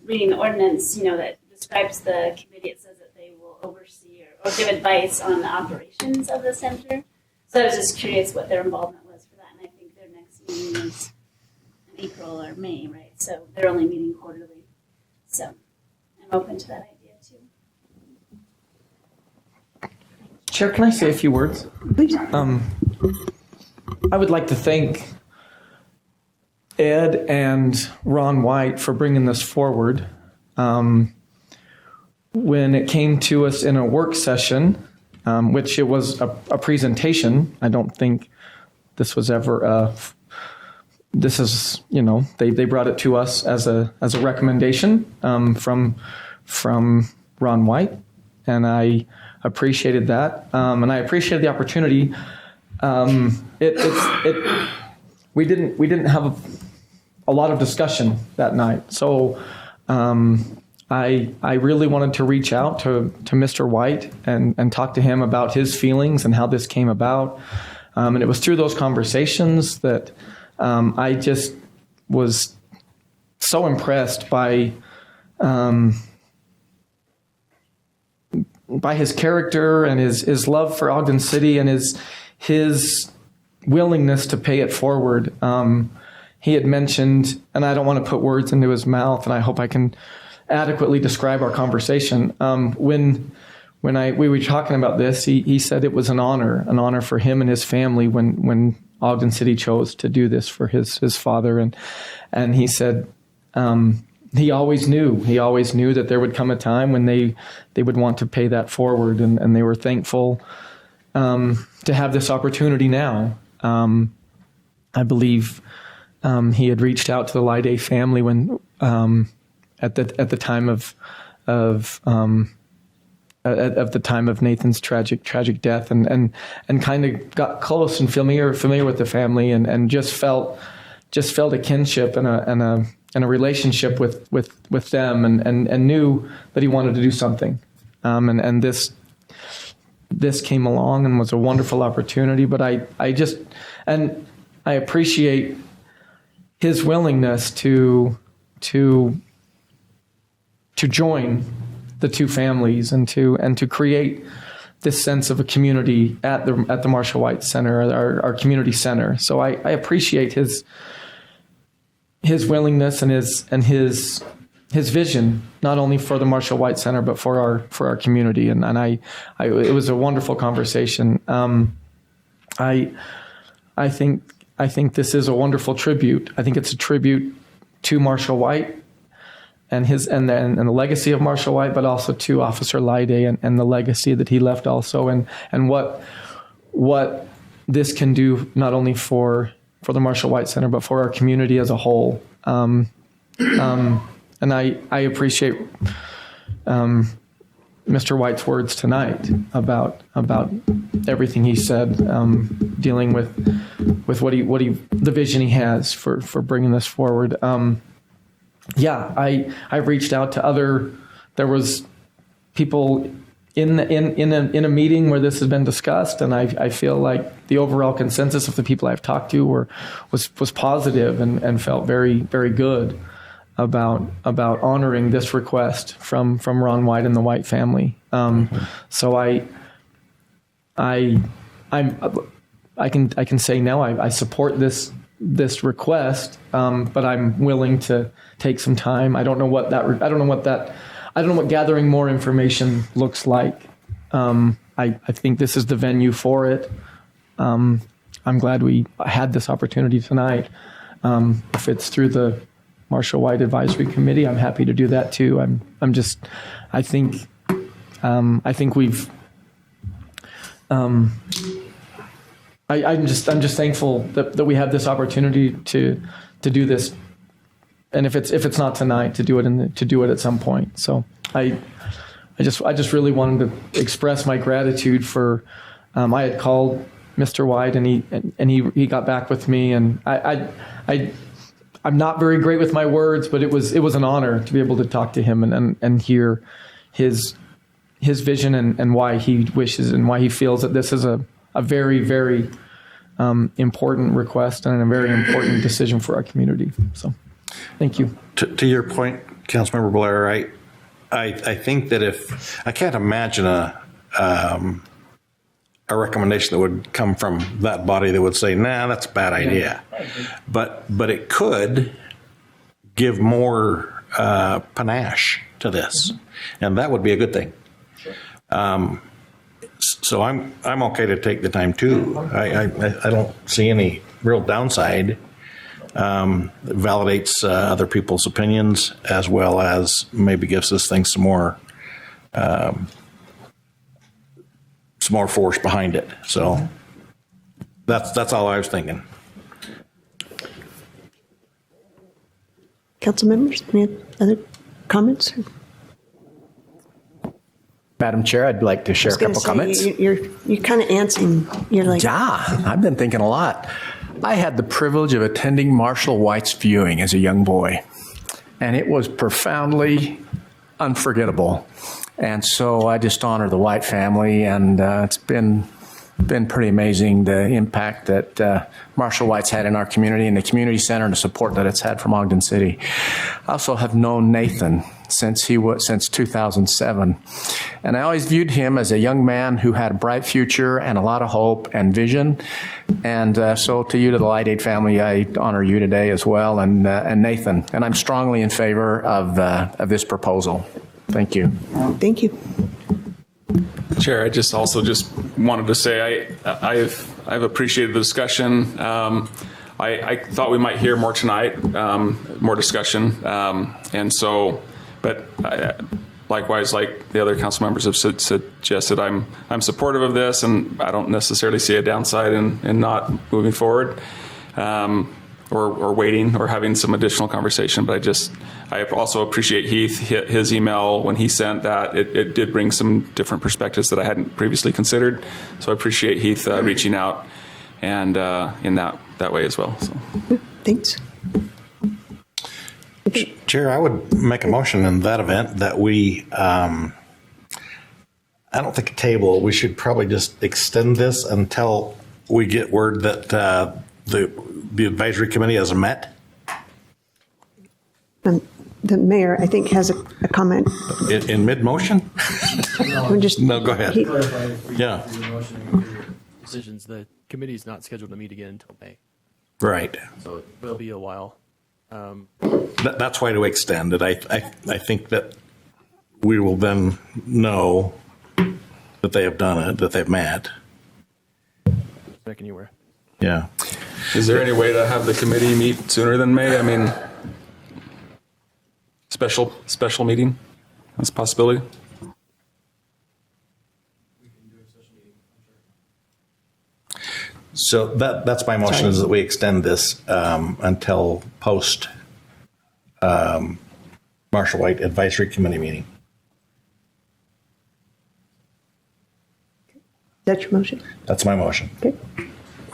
reading the ordinance, that describes the committee. It says that they will oversee or give advice on the operations of the center. So I was just curious what their involvement was for that, and I think their next meeting is in April or May, right? So they're only meeting quarterly. So I'm open to that idea too. Chair, can I say a few words? I would like to thank Ed and Ron White for bringing this forward. When it came to us in a work session, which it was a presentation, I don't think this was ever this is, they brought it to us as a recommendation from Ron White, and I appreciated that, and I appreciated the opportunity. We didn't have a lot of discussion that night, so I really wanted to reach out to Mr. White and talk to him about his feelings and how this came about, and it was through those conversations that I just was so impressed by his character and his love for Ogden City and his willingness to pay it forward. He had mentioned, and I don't want to put words into his mouth, and I hope I can adequately describe our conversation. When we were talking about this, he said it was an honor for him and his family when Ogden City chose to do this for his father, and he said he always knew that there would come a time when they would want to pay that forward, and they were thankful to have this opportunity now. I believe he had reached out to the Lide family when at the time of Nathan's tragic death, and kind of got close and familiar with the family, and just felt a kinship and a relationship with them, and knew that he wanted to do something, and this came along and was a wonderful opportunity. But I just, and appreciate his willingness to join the two families and to create this sense of a community at the Marshall White Center, our community center. So I appreciate his willingness and his vision, not only for the Marshall White Center but for our community. And it was a wonderful conversation. I think this is a wonderful tribute. I think it's a tribute to Marshall White and the legacy of Marshall White, but also to Officer Lyday and the legacy that he left also, and what this can do not only for the Marshall White Center but for our community as a whole. And I appreciate Mr. White's words tonight about everything he said, dealing with what the vision he has for bringing this forward. I reached out to there was people in a meeting where this has been discussed, and I feel like the overall consensus of the people I've talked to was positive and felt very, very good about honoring this request from Ron White and the White family. So I can say no, I support this request, but I'm willing to take some time. I don't know what gathering more information looks like. I think this is the venue for it. I'm glad we had this opportunity tonight. If it's through the Marshall White Advisory Committee, I'm happy to do that too. I think we've. I'm just thankful that we have this opportunity to do this, and if it's not tonight, to do it at some point. So I just really wanted to express my gratitude for. I had called Mr. White and he got back with me, and I'm not very great with my words, but it was an honor to be able to talk to him and hear his vision and why he wishes and why he feels that this is a very, very important request and a very important decision for our community. So, thank you. To your point, Councilmember Blair, I think that I can't imagine a recommendation that would come from that body that would say, nah, that's a bad idea. But it could give more panache to this, and that would be a good thing. So I'm okay to take the time too. I don't see any real downside. It validates other people's opinions, as well as maybe gives this thing some more force behind it. So that's all I was thinking. Council members, any other comments? Madam Chair, I'd like to share a couple comments. You're kind of answering. You're like, yeah, I've been thinking a lot. I had the privilege of attending Marshall White's viewing as a young boy, and it was profoundly unforgettable. And so I just honor the White family, and it's been pretty amazing, the impact that Marshall White's had in our community and the community center and the support that it's had from Ogden City. I also have known Nathan since 2007. And I always viewed him as a young man who had a bright future and a lot of hope and vision. And so to you, to the Lyday family, I honor you today as well, and Nathan. And I'm strongly in favor of this proposal. Thank you. Thank you. Chair, I just wanted to say I've appreciated the discussion. I thought we might hear more tonight, more discussion, and so. But likewise, like the other council members have suggested, I'm supportive of this, and I don't necessarily see a downside in not moving forward, or waiting or having some additional conversation. But I also appreciate Heath, his email when he sent that. It did bring some different perspectives that I hadn't previously considered. So I appreciate Heath reaching out and in that way as well. So. Thanks. Chair, I would make a motion in that event that we, I don't think a table, we should probably just extend this until we get word that the advisory committee has met? The mayor, I think, has a comment. In mid-motion? No, go ahead. Yeah. Decisions. The committee's not scheduled to meet again until May, Right. so it will be a while. That's why to extend it. I think that we will then know that they have done it, that they've met. Back anywhere. Yeah. Is there any way to have the committee meet sooner than May? I mean, special meeting? That's a possibility. So that's my motion, is that we extend this until post Marshall White Advisory Committee meeting. That's your motion? That's my motion. Okay.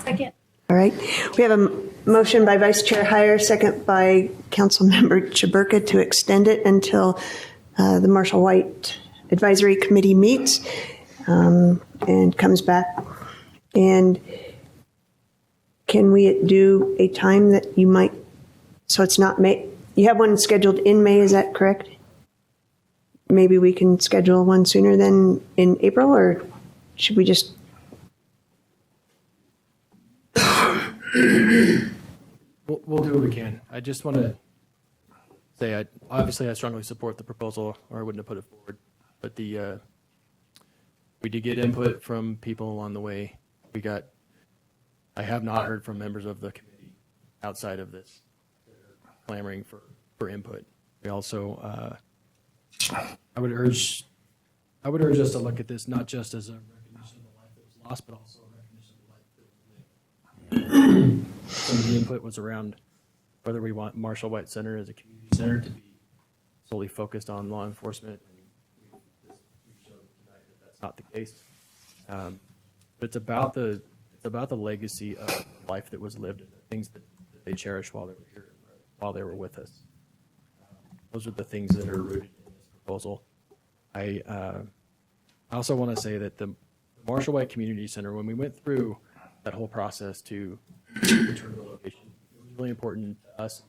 Second. All right. We have a motion by Vice Chair Heyer, second by Councilmember Chaburka to extend it until the Marshall White Advisory Committee meets and comes back. And can we do a time that you might, so it's not May, you have one scheduled in May, is that correct? Maybe we can schedule one sooner than in April, or should we just? We'll do what we can. I just want to say, obviously I strongly support the proposal, or I wouldn't have put it forward. But we did get input from people along the way. I have not heard from members of the committee outside of this that are clamoring for input. We also, I would urge us to look at this not just as a recognition of the life that was lost, but also a recognition of the life that was lived. Some of the input was around whether we want Marshall White Center as a community center to be solely focused on law enforcement. And we've shown tonight that that's not the case. But it's about the legacy of life that was lived and the things that they cherished while they were here, while they were with us. Those are the things that are rooted in this proposal. I also want to say that the Marshall White Community Center, when we went through that whole process to return the location, it was really important to us and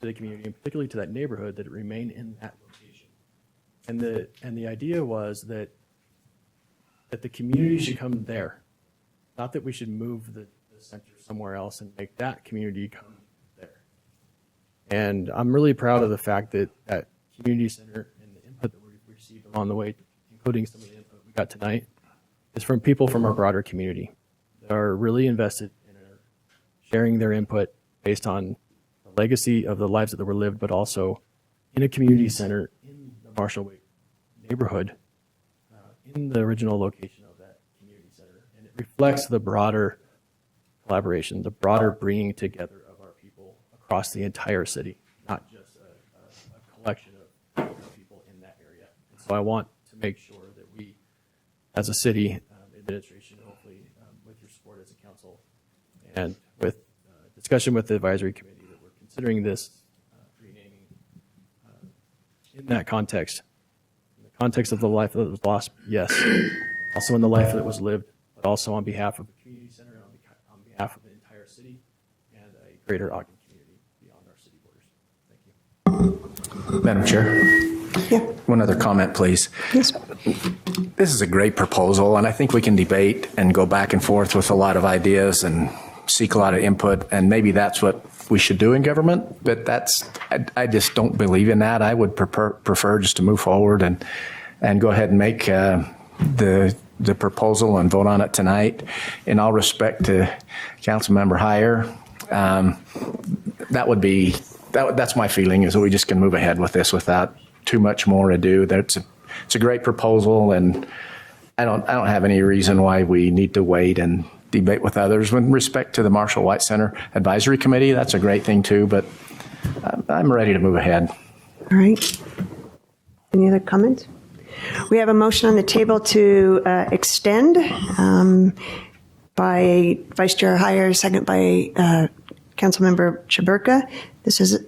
to the community, and particularly to that neighborhood, that it remain in that location. And the idea was that the community should come there, not that we should move the center somewhere else and make that community come there. And I'm really proud of the fact that that community center and the input that we've received along the way, including some of the input we got tonight, is from people from our broader community that are really invested in sharing their input based on the legacy of the lives that were lived, but also in a community center in the Marshall White neighborhood, in the original location of that community center. And it reflects the broader collaboration, the broader bringing together of our people across the entire city, not just a collection of people in that area. And so I want to make sure that we, as a city administration, hopefully with your support as a council and with discussion with the advisory committee, that we're considering this renaming in that context. In the context of the life that was lost, yes. Also in the life that was lived, but also on behalf of the community center, on behalf of the entire city and a greater Ogden community beyond our city borders. Thank you. Madam Chair? Yeah. One other comment, please. Yes. This is a great proposal, and I think we can debate and go back and forth with a lot of ideas and seek a lot of input, and maybe that's what we should do in government, but I just don't believe in that. I would prefer just to move forward and go ahead and make the proposal and vote on it tonight. In all respect to Councilmember Heyer, that's my feeling, is that we just can move ahead with this without too much more ado. It's a great proposal, and I don't have any reason why we need to wait and debate with others. With respect to the Marshall White Center Advisory Committee, that's a great thing too, but I'm ready to move ahead. All right. Any other comments? We have a motion on the table to extend by Vice Chair Heyer, second by Councilmember Chaburka. This is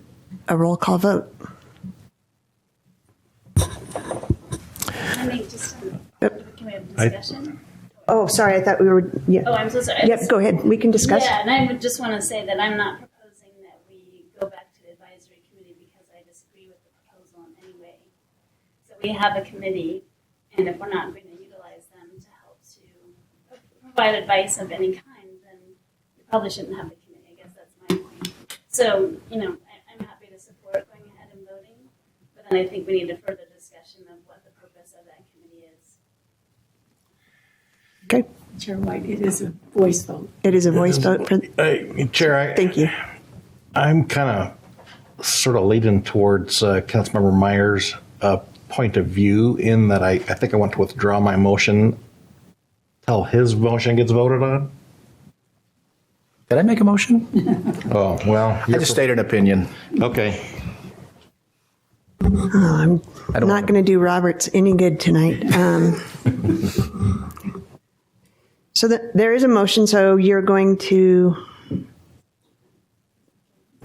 a roll call vote. Can we have discussion? Oh, sorry, I thought we were, yeah. Oh, I'm so sorry. Yep, go ahead. We can discuss. Yeah, and I would just want to say that I'm not proposing that we go back to the advisory committee because I disagree with the proposal in any way. So we have a committee, and if we're not going to utilize them to help to provide advice of any kind, then we probably shouldn't have the committee. I guess that's my point. So, I'm happy to support going ahead and voting, but then I think we need a further discussion of what the purpose of that committee is. Okay. Chair White, it is a voice vote. It is a voice vote. Chair, Thank you. I'm kind of sort of leaning towards Councilmember Myers' point of view in that I think I want to withdraw my motion till his motion gets voted on. Did I make a motion? Oh, well. I just stated an opinion. Okay. I'm not going to do Roberts any good tonight. So there is a motion, so you're going to I'm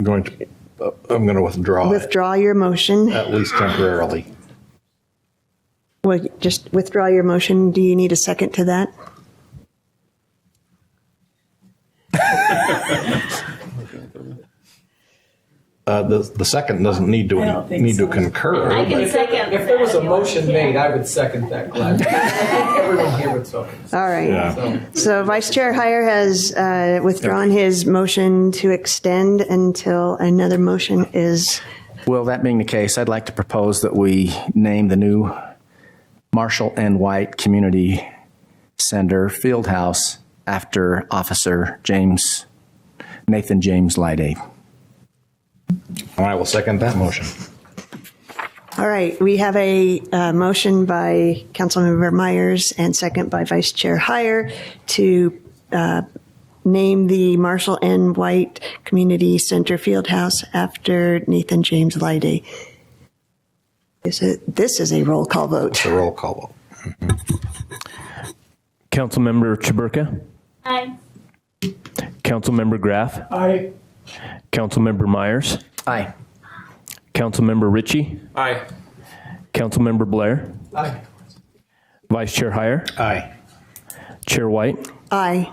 going to withdraw it, withdraw your motion. at least temporarily. Well, just withdraw your motion. Do you need a second to that? The second doesn't need to concur. I can second. If there was a motion made, I would second that gladly. Everyone here would second. All right. Yeah. So Vice Chair Heyer has withdrawn his motion to extend until another motion is. Well, that being the case, I'd like to propose that we name the new Marshall N. White Community Center Fieldhouse after Officer Nathan James Lyday. I will second that motion. All right. We have a motion by Councilmember Myers and second by Vice Chair Heyer to name the Marshall N. White Community Center Fieldhouse after Nathan James Lyday. This is a roll call vote. It's a roll call vote. Councilmember Chaburka, Aye. Councilmember Graff, Aye. Councilmember Myers, Aye. Councilmember Ritchie, Aye. Councilmember Blair, Aye. Vice Chair Heyer, Aye. Chair White. Aye.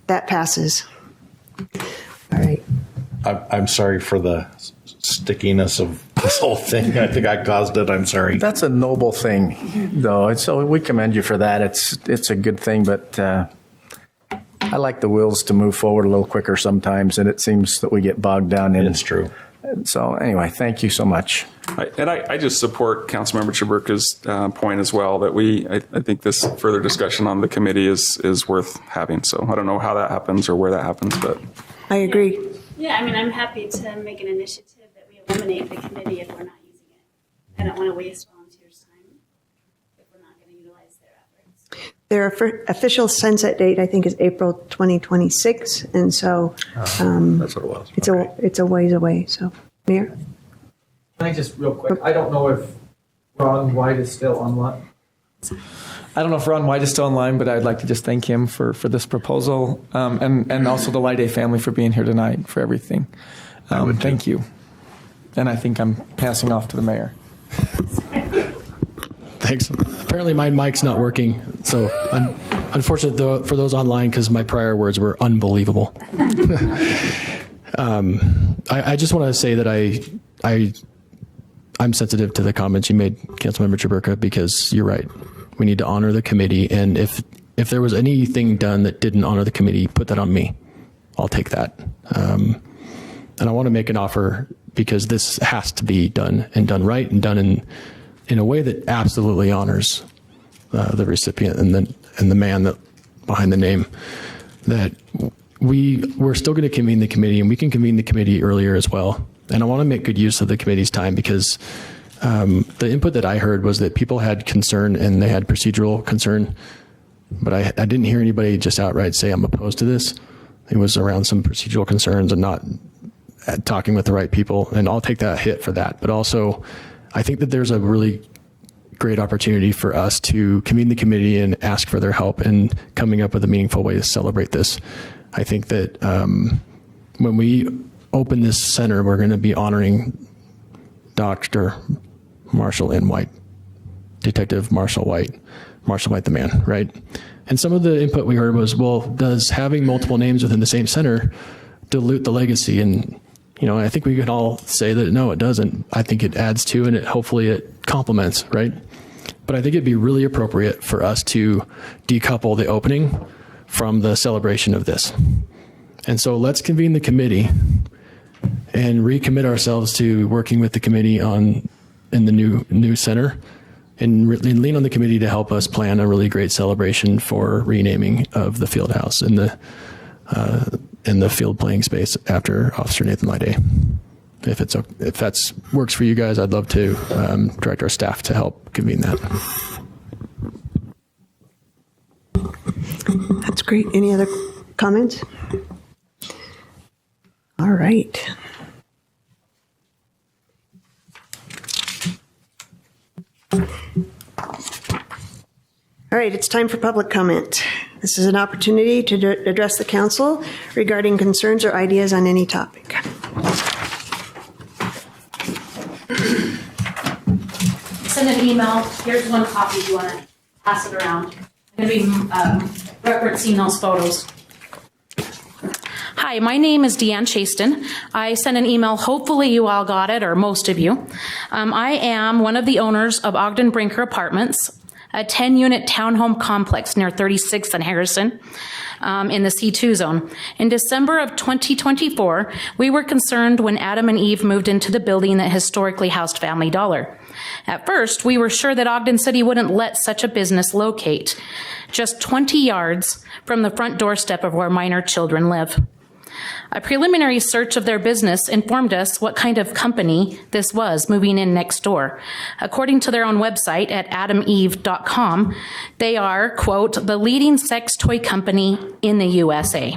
That passes. All right. I'm sorry for the stickiness of this whole thing. I think I caused it. I'm sorry. That's a noble thing, though. So we commend you for that. It's a good thing, but I like the wheels to move forward a little quicker sometimes, and it seems that we get bogged down in it. It's true. So anyway, thank you so much. I just support Councilmember Chaburka's point as well, that I think this further discussion on the committee is worth having. So I don't know how that happens or where that happens, but. I agree. Yeah, I'm happy to make an initiative that we eliminate the committee if we're not using it. I don't want to waste volunteers' time if we're not going to utilize their efforts. Their official sunset date, I think, is April 2026, and so That's what it was. it's a ways away. So, Mayor, Can I just real quick? I don't know if Ron White is still online. I don't know if Ron White is still online, but I'd like to just thank him for this proposal, and also the Lyday family for being here tonight, for everything. Thank you. And I think I'm passing off to the mayor. Thanks. Apparently my mic's not working, so unfortunate for those online because my prior words were unbelievable. I just want to say that I'm sensitive to the comments you made, Councilmember Chaburka, because you're right. We need to honor the committee, and if there was anything done that didn't honor the committee, put that on me. I'll take that. And I want to make an offer because this has to be done and done right and done in a way that absolutely honors the recipient and the man that behind the name. That we're still going to convene the committee, and we can convene the committee earlier as well. And I want to make good use of the committee's time because the input that I heard was that people had concern and they had procedural concern, but I didn't hear anybody just outright say I'm opposed to this. It was around some procedural concerns and not talking with the right people, and I'll take that hit for that. But also, I think that there's a really great opportunity for us to convene the committee and ask for their help in coming up with a meaningful way to celebrate this. I think that when we open this center, we're going to be honoring Dr. Marshall N. White, Detective Marshall White the man, right? And some of the input we heard was, well, does having multiple names within the same center dilute the legacy? And, I think we could all say that no, it doesn't. I think it adds to, and hopefully it complements, right? But I think it'd be really appropriate for us to decouple the opening from the celebration of this. And so let's convene the committee and recommit ourselves to working with the committee in the new center, and lean on the committee to help us plan a really great celebration for renaming of the field house in the field playing space after Officer Nathan Lyday. If that's works for you guys, I'd love to direct our staff to help convene that. That's great. Any other comments? All right. All right, it's time for public comment. This is an opportunity to address the council regarding concerns or ideas on any topic. Send an email. Here's one copy if you want to pass it around. I'm going to be referencing those photos. Hi, my name is Deanne Chaston. I sent an email. Hopefully you all got it, or most of you. I am one of the owners of Ogden Brinker Apartments, a 10-unit townhome complex near 36th and Harrison in the C2 zone. In December of 2024, we were concerned when Adam and Eve moved into the building that historically housed Family Dollar. At first, we were sure that Ogden City wouldn't let such a business locate just 20 yards from the front doorstep of where minor children live. A preliminary search of their business informed us what kind of company this was moving in next door. According to their own website at adameve.com, they are, quote, the leading sex toy company in the USA.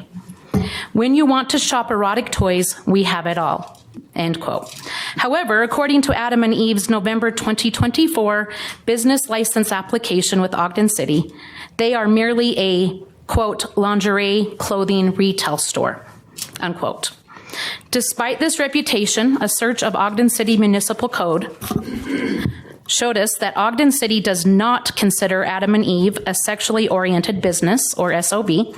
When you want to shop erotic toys, we have it all, end quote. However, according to Adam and Eve's November 2024 business license application with Ogden City, they are merely a, quote, lingerie clothing retail store, unquote. Despite this reputation, a search of Ogden City Municipal Code showed us that Ogden City does not consider Adam and Eve a sexually oriented business, or SOB,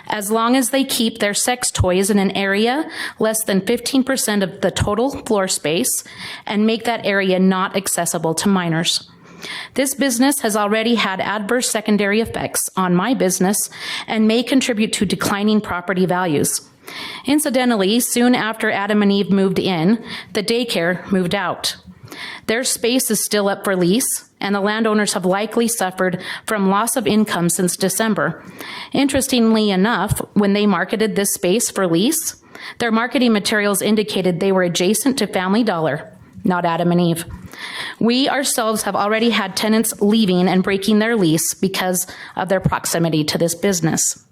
as long as they keep their sex toys in an area less than 15% of the total floor space and make that area not accessible to minors. This business has already had adverse secondary effects on my business and may contribute to declining property values. Incidentally, soon after Adam and Eve moved in, the daycare moved out. Their space is still up for lease, and the landowners have likely suffered from loss of income since December. Interestingly enough, when they marketed this space for lease, their marketing materials indicated they were adjacent to Family Dollar, not Adam and Eve. We ourselves have already had tenants leaving and breaking their lease because of their proximity to this business.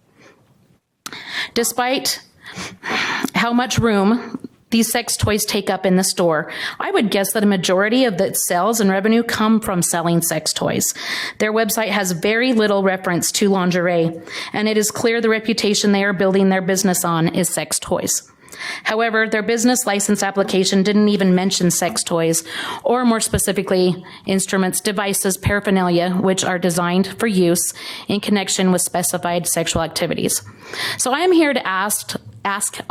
Despite how much room these sex toys take up in the store, I would guess that a majority of the sales and revenue come from selling sex toys. Their website has very little reference to lingerie, and it is clear the reputation they are building their business on is sex toys. However, their business license application didn't even mention sex toys, or more specifically, instruments, devices, paraphernalia, which are designed for use in connection with specified sexual activities. So I am here to ask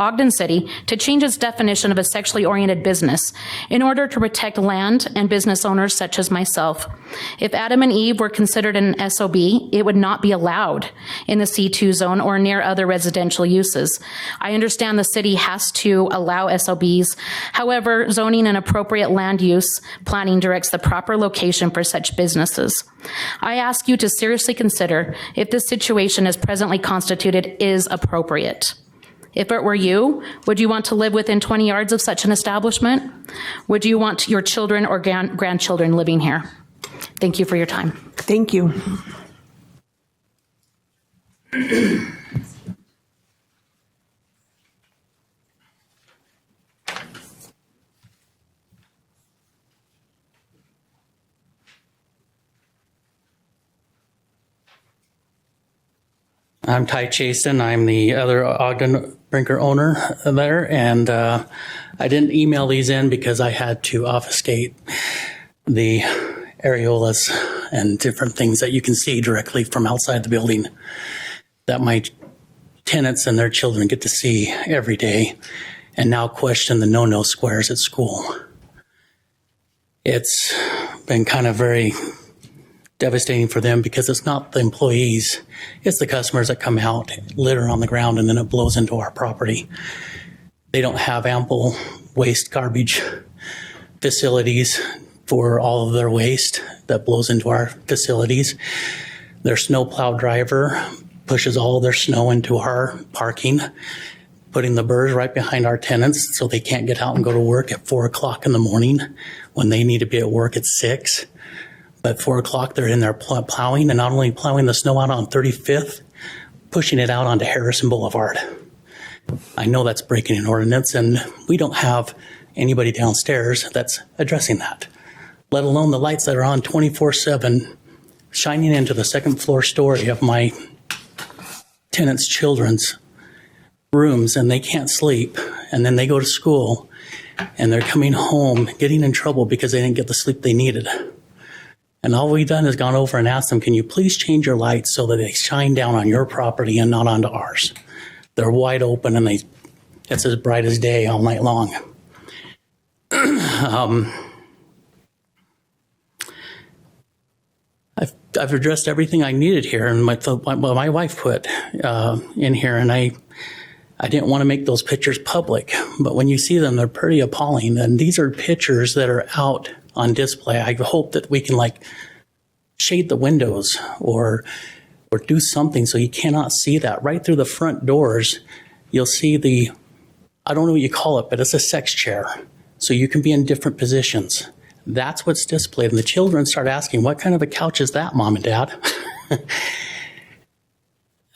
Ogden City to change its definition of a sexually oriented business in order to protect land and business owners such as myself. If Adam and Eve were considered an SOB, it would not be allowed in the C2 zone or near other residential uses. I understand the city has to allow SOBs. However, zoning and appropriate land use planning directs the proper location for such businesses. I ask you to seriously consider if this situation as presently constituted is appropriate. If it were you, would you want to live within 20 yards of such an establishment? Would you want your children or grandchildren living here? Thank you for your time. Thank you. I'm Ty Chasen. I'm the other Ogden Brinker owner there, and I didn't email these in because I had to obfuscate the areolas and different things that you can see directly from outside the building that my tenants and their children get to see every day, and now question the no-no squares at school. It's been kind of very devastating for them because it's not the employees, it's the customers that come out, litter on the ground, and then it blows into our property. They don't have ample waste garbage facilities for all of their waste that blows into our facilities. Their snowplow driver pushes all of their snow into our parking, putting the burrs right behind our tenants so they can't get out and go to work at 4 o'clock in the morning when they need to be at work at 6. But 4 o'clock, they're in there plowing, and not only plowing the snow out on 35th, pushing it out onto Harrison Boulevard. I know that's breaking an ordinance, and we don't have anybody downstairs that's addressing that, let alone the lights that are on 24/7 shining into the second floor story of my tenants' children's rooms, and they can't sleep, and then they go to school and they're coming home getting in trouble because they didn't get the sleep they needed. And all we've done is gone over and asked them, can you please change your lights so that they shine down on your property and not onto ours? They're wide open and it's as bright as day all night long. I've addressed everything I needed here, and my wife put in here, and I didn't want to make those pictures public, but when you see them, they're pretty appalling. And these are pictures that are out on display. I hope that we can shade the windows or do something so you cannot see that. Right through the front doors, you'll see I don't know what you call it, but it's a sex chair. So you can be in different positions. That's what's displayed. And the children start asking, what kind of a couch is that, Mom and Dad?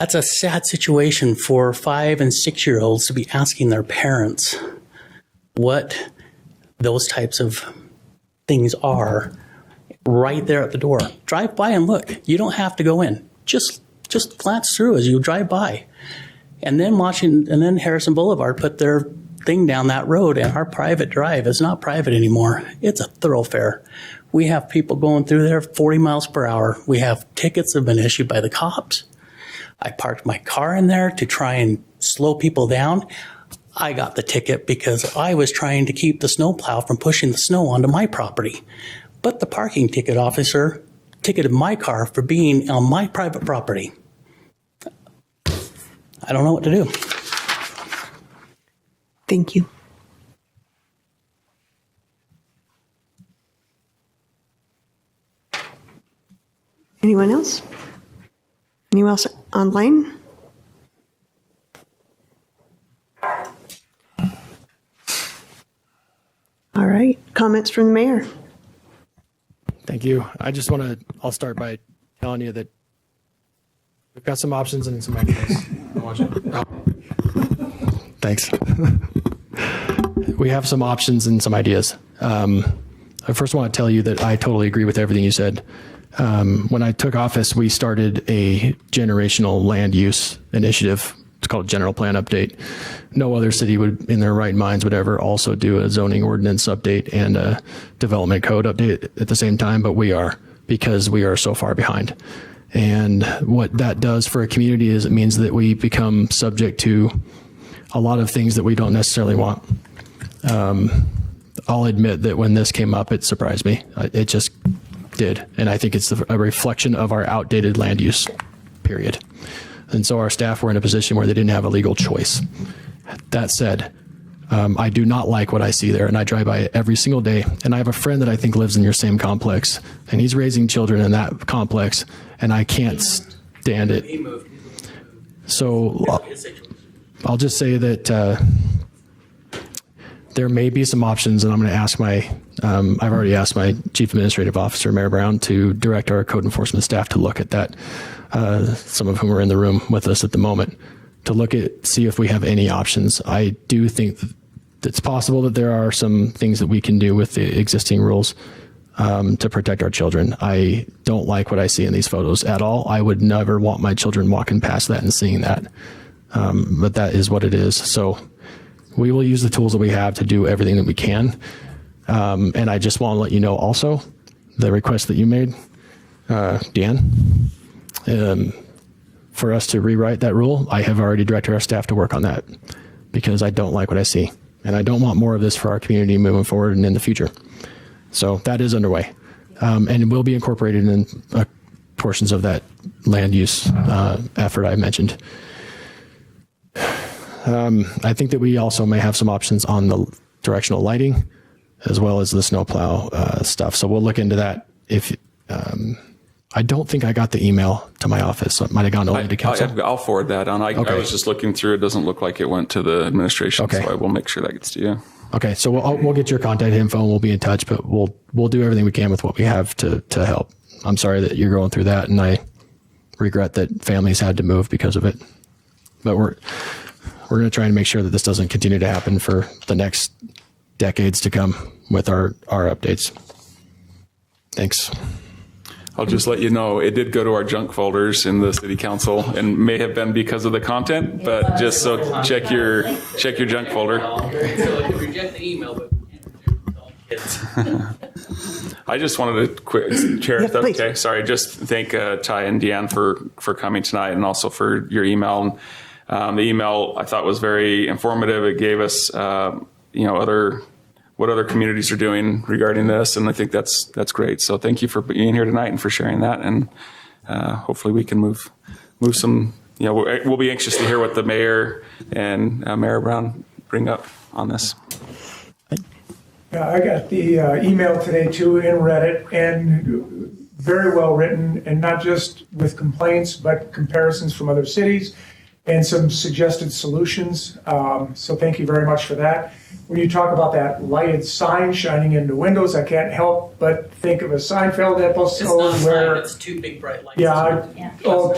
That's a sad situation for 5 and 6-year-olds to be asking their parents what those types of things are right there at the door. Drive by and look. You don't have to go in. Just glance through as you drive by. And then Harrison Boulevard put their thing down that road, and our private drive is not private anymore. It's a thoroughfare. We have people going through there 40 miles per hour. We have tickets that have been issued by the cops. I parked my car in there to try and slow people down. I got the ticket because I was trying to keep the snowplow from pushing the snow onto my property. But the parking ticket officer ticketed my car for being on my private property. I don't know what to do. Thank you. Anyone else? Anyone else online? All right. Comments from the mayor? Thank you. I'll start by telling you that we've got some options and some ideas. Thanks. We have some options and some ideas. I first want to tell you that I totally agree with everything you said. When I took office, we started a generational land use initiative. It's called General Plan Update. No other city would, in their right minds, would ever also do a zoning ordinance update and a development code update at the same time, but we are, because we are so far behind. And what that does for a community is it means that we become subject to a lot of things that we don't necessarily want. I'll admit that when this came up, it surprised me. It just did. And I think it's a reflection of our outdated land use, period. And so our staff were in a position where they didn't have a legal choice. That said, I do not like what I see there, and I drive by it every single day. And I have a friend that I think lives in your same complex, and he's raising children in that complex, and I can't stand it. So I'll just say that there may be some options, and I'm going to ask I've already asked my Chief Administrative Officer, Mayor Brown, to direct our code enforcement staff to look at that. Some of whom are in the room with us at the moment, to see if we have any options. I do think that it's possible that there are some things that we can do with the existing rules to protect our children. I don't like what I see in these photos at all. I would never want my children walking past that and seeing that. But that is what it is. So we will use the tools that we have to do everything that we can. And I just want to let you know also the request that you made. Deanne. For us to rewrite that rule, I have already directed our staff to work on that because I don't like what I see. And I don't want more of this for our community moving forward and in the future. So that is underway. And it will be incorporated in portions of that land use effort I mentioned. I think that we also may have some options on the directional lighting as well as the snowplow stuff. So we'll look into that. If I don't think I got the email to my office, so it might have gone over to council. I'll forward that on. I was just looking through. It doesn't look like it went to the administration, so I will make sure that gets to you. Okay, so we'll get your contact info and we'll be in touch, but we'll do everything we can with what we have to help. I'm sorry that you're going through that, and I regret that families had to move because of it. But we're going to try and make sure that this doesn't continue to happen for the next decades to come with our updates. Thanks. I'll just let you know, it did go to our junk folders in the city council and may have been because of the content, but just so check your junk folder. Reject the email, but I just wanted to quick, Chair, if that's okay. Sorry, just thank Ty and Deanne for coming tonight and also for your email. The email I thought was very informative. It gave us, what other communities are doing regarding this, and I think that's great. So thank you for being here tonight and for sharing that, and hopefully we can move some. We'll be anxious to hear what the mayor and Mayor Brown bring up on this. Yeah, I got the email today too and read it, and very well written, and not just with complaints, but comparisons from other cities and some suggested solutions. So thank you very much for that. When you talk about that lighted sign shining into windows, I can't help but think of a Seinfeld episode where it's two big bright lights.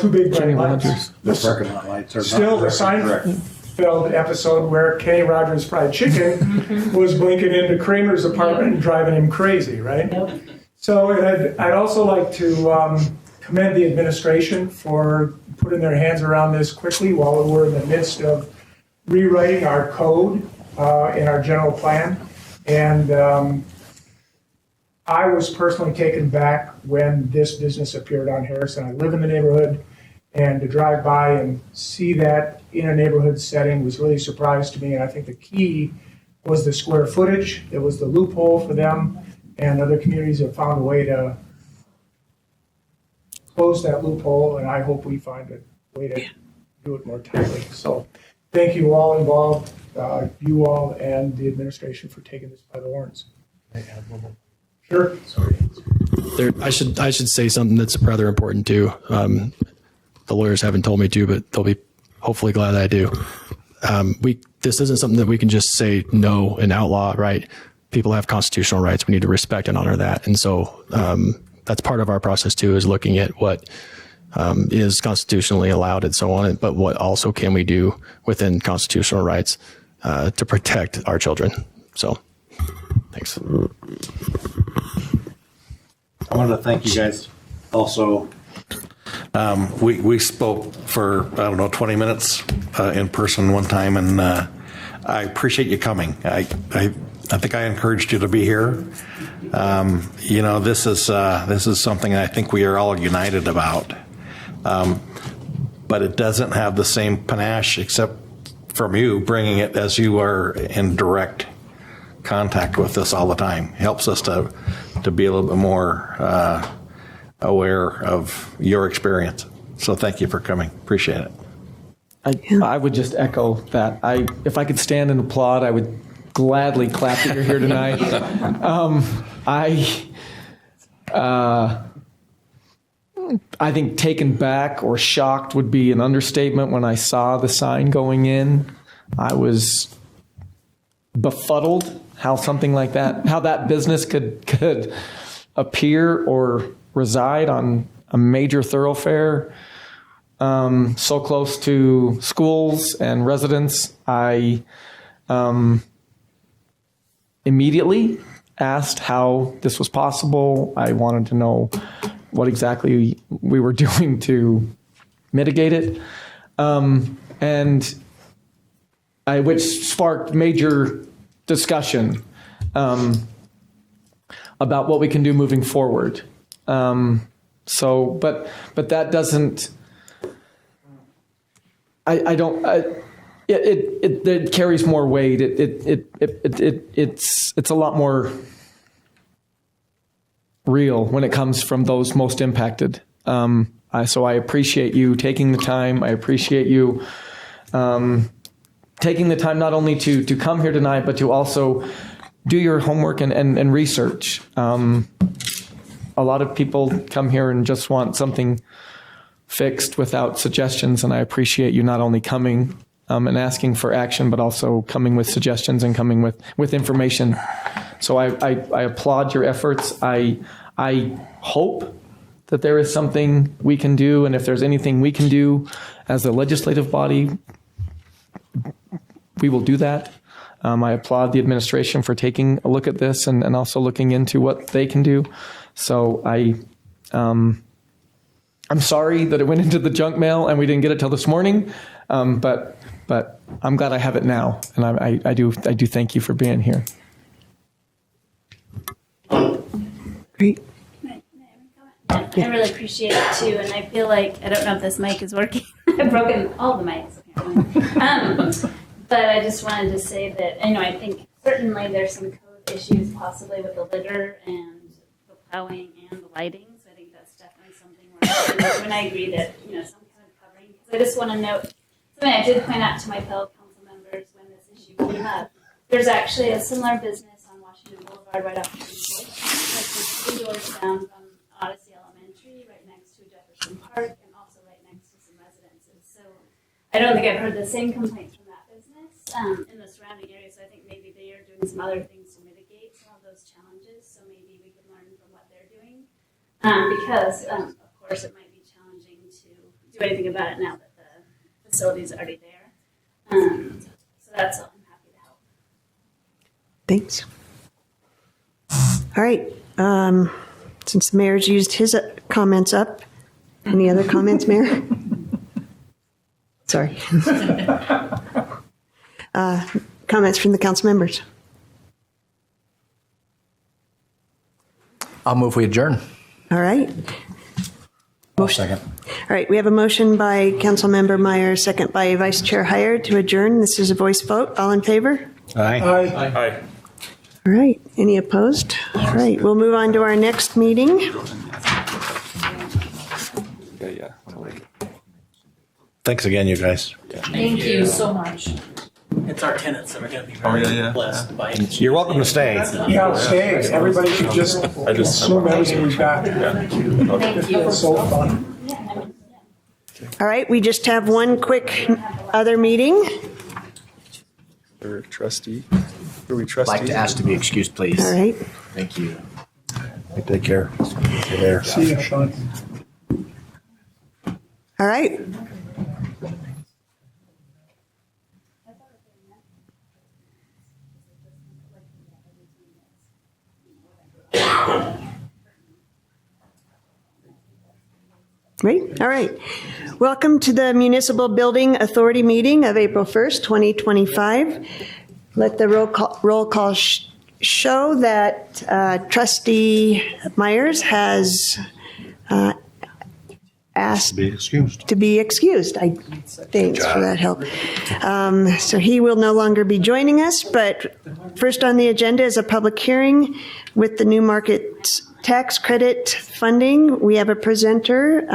Two big bright lights. The parking lot lights are Still, the Seinfeld episode where Kenny Rogers Fried Chicken was blinking into Kramer's apartment and driving him crazy, right? So I'd also like to commend the administration for putting their hands around this quickly while we're in the midst of rewriting our code in our general plan. And I was personally taken back when this business appeared on Harrison. I live in the neighborhood, and to drive by and see that in a neighborhood setting was really a surprise to me. And I think the key was the square footage. It was the loophole for them, and other communities have found a way to close that loophole, and I hope we find a way to do it more tightly. So thank you all involved, you all and the administration, for taking this by the horns. Sure. Sorry. I should say something that's rather important too. The lawyers haven't told me to, but they'll be hopefully glad that I do. This isn't something that we can just say no and outlaw, right? People have constitutional rights. We need to respect and honor that. And so that's part of our process too, is looking at what is constitutionally allowed and so on, but what also can we do within constitutional rights to protect our children. So thanks. I wanted to thank you guys also. We spoke for, 20 minutes in person one time, and I appreciate you coming. I think I encouraged you to be here. This is something I think we are all united about. But it doesn't have the same panache, except from you bringing it as you are in direct contact with us all the time. It helps us to be a little bit more aware of your experience. So thank you for coming. Appreciate it. I would just echo that. If I could stand and applaud, I would gladly clap that you're here tonight. I think taken back or shocked would be an understatement. When I saw the sign going in, I was befuddled how something like that, how that business could appear or reside on a major thoroughfare so close to schools and residents. I immediately asked how this was possible. I wanted to know what exactly we were doing to mitigate it, which sparked major discussion about what we can do moving forward. So, but that doesn't. It carries more weight. It's a lot more real when it comes from those most impacted. So I appreciate you taking the time. I appreciate you taking the time not only to come here tonight, but to also do your homework and research. A lot of people come here and just want something fixed without suggestions, and I appreciate you not only coming and asking for action, but also coming with suggestions and coming with information. So I applaud your efforts. I hope that there is something we can do, and if there's anything we can do as a legislative body, we will do that. I applaud the administration for taking a look at this and also looking into what they can do. So I'm sorry that it went into the junk mail and we didn't get it till this morning, but I'm glad I have it now, and I do thank you for being here. Great. I really appreciate it too, and I feel like, I don't know if this mic is working. I've broken all the mics apparently. But I just wanted to say that, I think certainly there's some code issues possibly with the litter and the plowing and the lighting. So I think that's definitely something where when I agree that, some kind of covering. Because I just want to note something I did point out to my fellow council members when this issue came up. There's actually a similar business on Washington Boulevard right off the beach. Like just 2 doors down from Odyssey Elementary, right next to Jefferson Park, and also right next to some residences. So I don't think I've heard the same complaints from that business in the surrounding area. So I think maybe they are doing some other things to mitigate some of those challenges. So maybe we could learn from what they're doing, because of course it might be challenging to do anything about it now that the facility is already there. So that's all. I'm happy to help. Thanks. All right. Since the mayor's used his comments up, any other comments, Mayor? Sorry. Comments from the council members? I'll move we adjourn. All right. Second. All right. We have a motion by Councilmember Meyer, second by Vice Chair Hyatt to adjourn. This is a voice vote. All in favor? Aye. Aye. All right. Any opposed? All right. We'll move on to our next meeting. Thanks again, you guys. Thank you so much. It's our tenants that are going to be very blessed by it. You're welcome to stay. Yeah, stay. Everybody should just assume everything we've got. Thank you. It's so fun. All right. We just have one quick other meeting. Trustee. Are we trustee? I'd like to ask to be excused, please. All right. Thank you. Take care. See you there. See you, Sean. All right. Great. All right. Welcome to the Municipal Building Authority meeting of April 1st, 2025. Let the roll call show that Trustee Myers has asked to be excused. Thanks for that help. So he will no longer be joining us, but first on the agenda is a public hearing with the New Market Tax Credit funding. We have a presenter.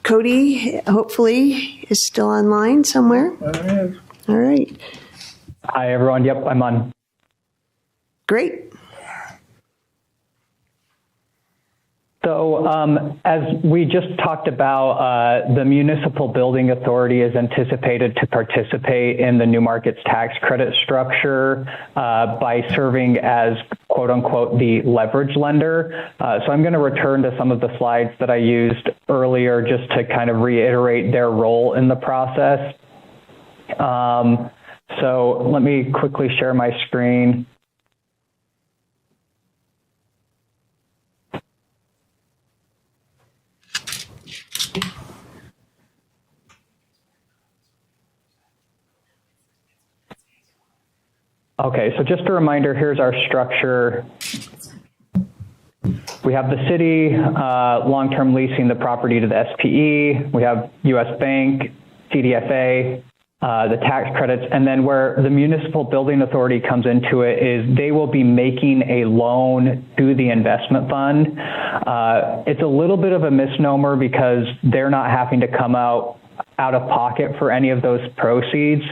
Cody, hopefully, is still online somewhere. All right. Hi, everyone. Yep, I'm on. Great. So as we just talked about, the Municipal Building Authority is anticipated to participate in the New Markets tax credit structure by serving as, quote unquote, the leverage lender. So I'm going to return to some of the slides that I used earlier just to kind of reiterate their role in the process. So let me quickly share my screen. Okay, so just a reminder, here's our structure. We have the city long-term leasing the property to the SPE. We have U.S. Bank, CDFA, the tax credits, and then where the municipal building authority comes into it is they will be making a loan to the investment fund. It's a little bit of a misnomer because they're not having to come out of pocket for any of those proceeds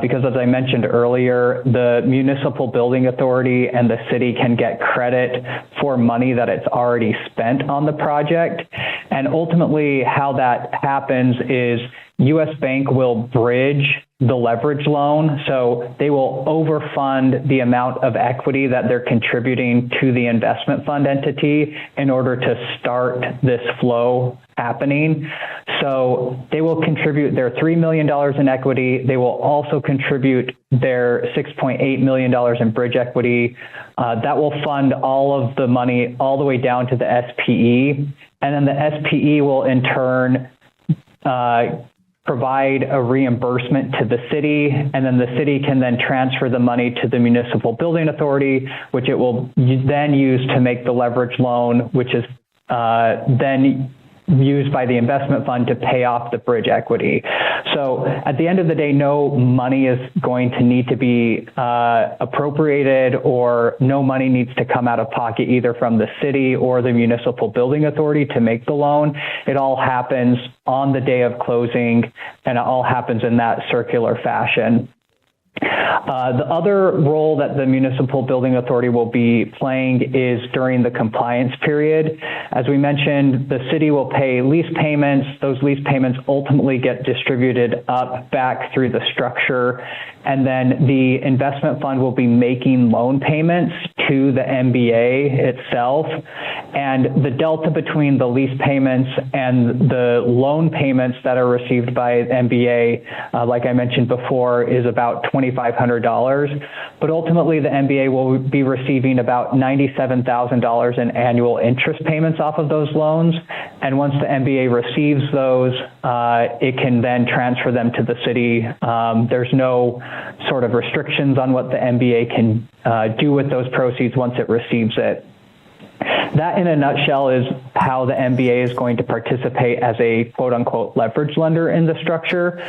because, as I mentioned earlier, the municipal building authority and the city can get credit for money that it's already spent on the project. And ultimately how that happens is U.S. Bank will bridge the leverage loan. So they will overfund the amount of equity that they're contributing to the investment fund entity in order to start this flow happening. So they will contribute their $3 million in equity. They will also contribute their $6.8 million in bridge equity. That will fund all of the money all the way down to the SPE. And then the SPE will in turn provide a reimbursement to the city, and then the city can then transfer the money to the municipal building authority, which it will then use to make the leverage loan, which is then used by the investment fund to pay off the bridge equity. So at the end of the day, no money is going to need to be appropriated, or no money needs to come out of pocket either from the city or the municipal building authority to make the loan. It all happens on the day of closing, and it all happens in that circular fashion. The other role that the municipal building authority will be playing is during the compliance period. As we mentioned, the city will pay lease payments. Those lease payments ultimately get distributed up back through the structure, and then the investment fund will be making loan payments to the MBA itself. And the delta between the lease payments and the loan payments that are received by MBA, like I mentioned before, is about $2,500. But ultimately, the MBA will be receiving about $97,000 in annual interest payments off of those loans. And once the MBA receives those, it can then transfer them to the city. There's no sort of restrictions on what the MBA can do with those proceeds once it receives it. That, in a nutshell, is how the MBA is going to participate as a quote-unquote leverage lender in the structure.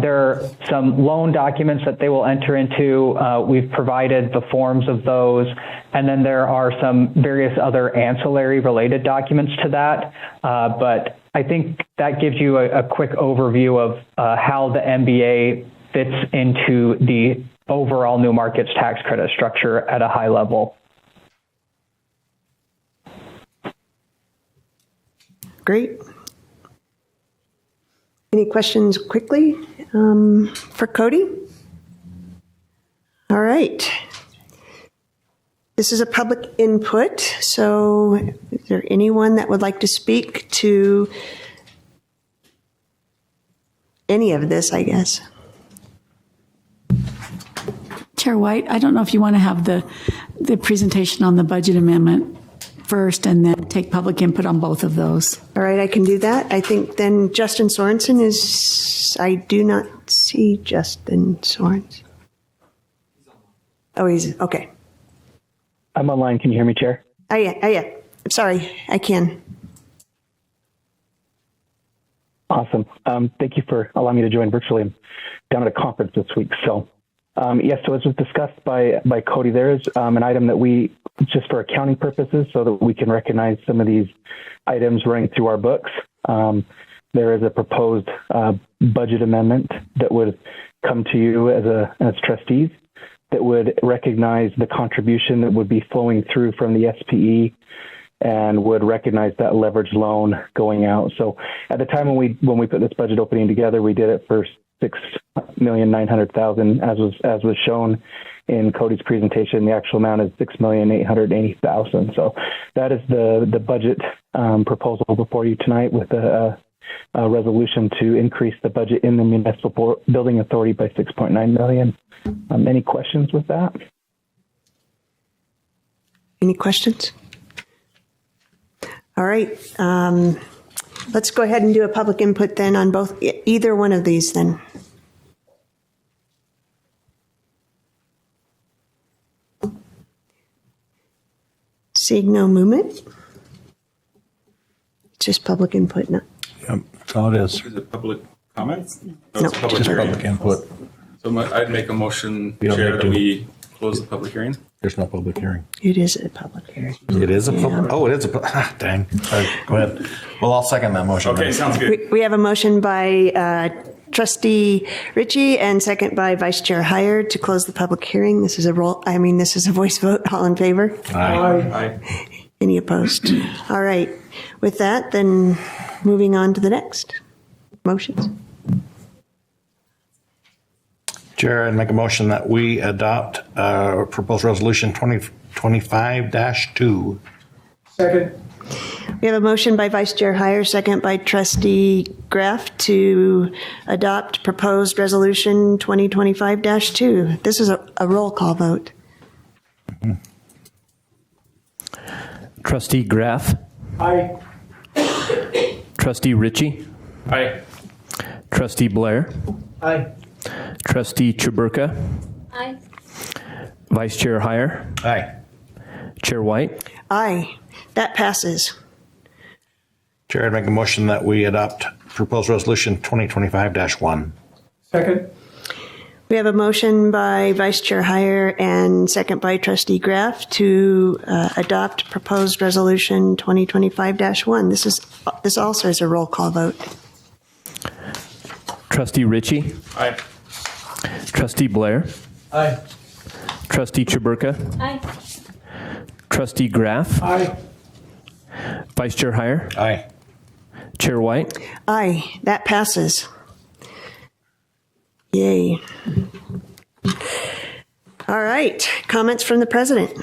There are some loan documents that they will enter into. We've provided the forms of those. And then there are some various other ancillary related documents to that. But I think that gives you a quick overview of how the MBA fits into the overall New Markets tax credit structure at a high level. Great. Any questions quickly for Cody? All right. This is a public input, so is there anyone that would like to speak to any of this, I guess? Chair White, I don't know if you want to have the presentation on the budget amendment first and then take public input on both of those. All right, I can do that. I think then Justin Sorensen is, I do not see Justin Sorensen. Oh, he's, okay. I'm online. Can you hear me, Chair? Oh, yeah. I'm sorry, I can. Awesome. Thank you for allowing me to join virtually. I'm down at a conference this week. So, yes, so as was discussed by Cody, there is an item that we, just for accounting purposes, so that we can recognize some of these items running through our books. There is a proposed budget amendment that would come to you as trustees that would recognize the contribution that would be flowing through from the SPE and would recognize that leverage loan going out. So at the time when we put this budget opening together, we did it for $6,900,000, as was shown in Cody's presentation. The actual amount is $6,880,000. So that is the budget proposal before you tonight, with a resolution to increase the budget in the municipal building authority by $6.9 million. Any questions with that? Any questions? All right. Let's go ahead and do a public input then on either one of these then. Seeing no movement. just public input, no? Yep, that's all it is. Is it public comments? No, No, it's public Just hearing. public input. So I'd make a motion, You don't Chair, need that to. we close the public hearing. There's no public hearing. It is a public hearing. It is a public, oh, it is a, dang. All right, go ahead. Well, I'll second that motion. Okay, then. sounds good. We have a motion by Trustee Ritchie and second by Vice Chair Heyer to close the public hearing. This is a voice vote. All in favor? Aye. Any opposed? All right. With that, then moving on to the next motions. Chair, I'd make a motion that we adopt proposed resolution 2025-2. Second. We have a motion by Vice Chair Heyer, second by Trustee Graff to adopt proposed resolution 2025-2. This is a roll call vote. Trustee Graff, Aye. Trustee Ritchie, Aye. Trustee Blair, Aye. Trustee Chaburka, Aye. Vice Chair Heyer, Aye. Chair White. Aye. That passes. Chair, I'd make a motion that we adopt proposed resolution 2025-1. Second. We have a motion by Vice Chair Heyer and second by Trustee Graff to adopt proposed resolution 2025-1. This also is a roll call vote. Trustee Ritchie, Aye. Trustee Blair, Aye. Trustee Chaburka, Aye. Trustee Graff, Aye. Vice Chair Heyer, Aye. Chair White. Aye. That passes. Yay. All right. Comments from the president.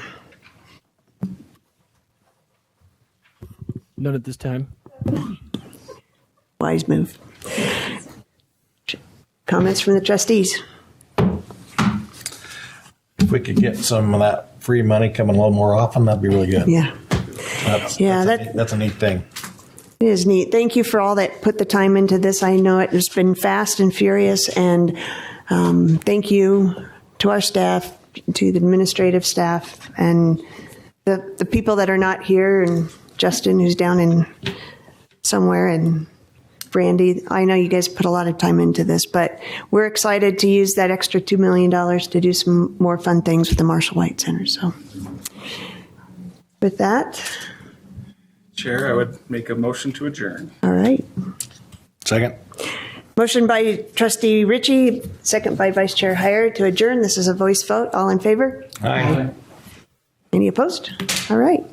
None at this time. Wise move. Comments from the trustees. If we could get some of that free money coming a little more often, that'd be really good. Yeah. That's a neat thing. It is neat. Thank you for all that put the time into this. I know it has been fast and furious, and thank you to our staff, to the administrative staff, and the people that are not here, and Justin, who's down in somewhere, and Brandy. I know you guys put a lot of time into this, but we're excited to use that extra $2 million to do some more fun things with the Marshall White Center. So with that, Chair, I would make a motion to adjourn. all right. Second. Motion by Trustee Ritchie, second by Vice Chair Heyer to adjourn. This is a voice vote. All in favor? Aye. Any opposed? All right.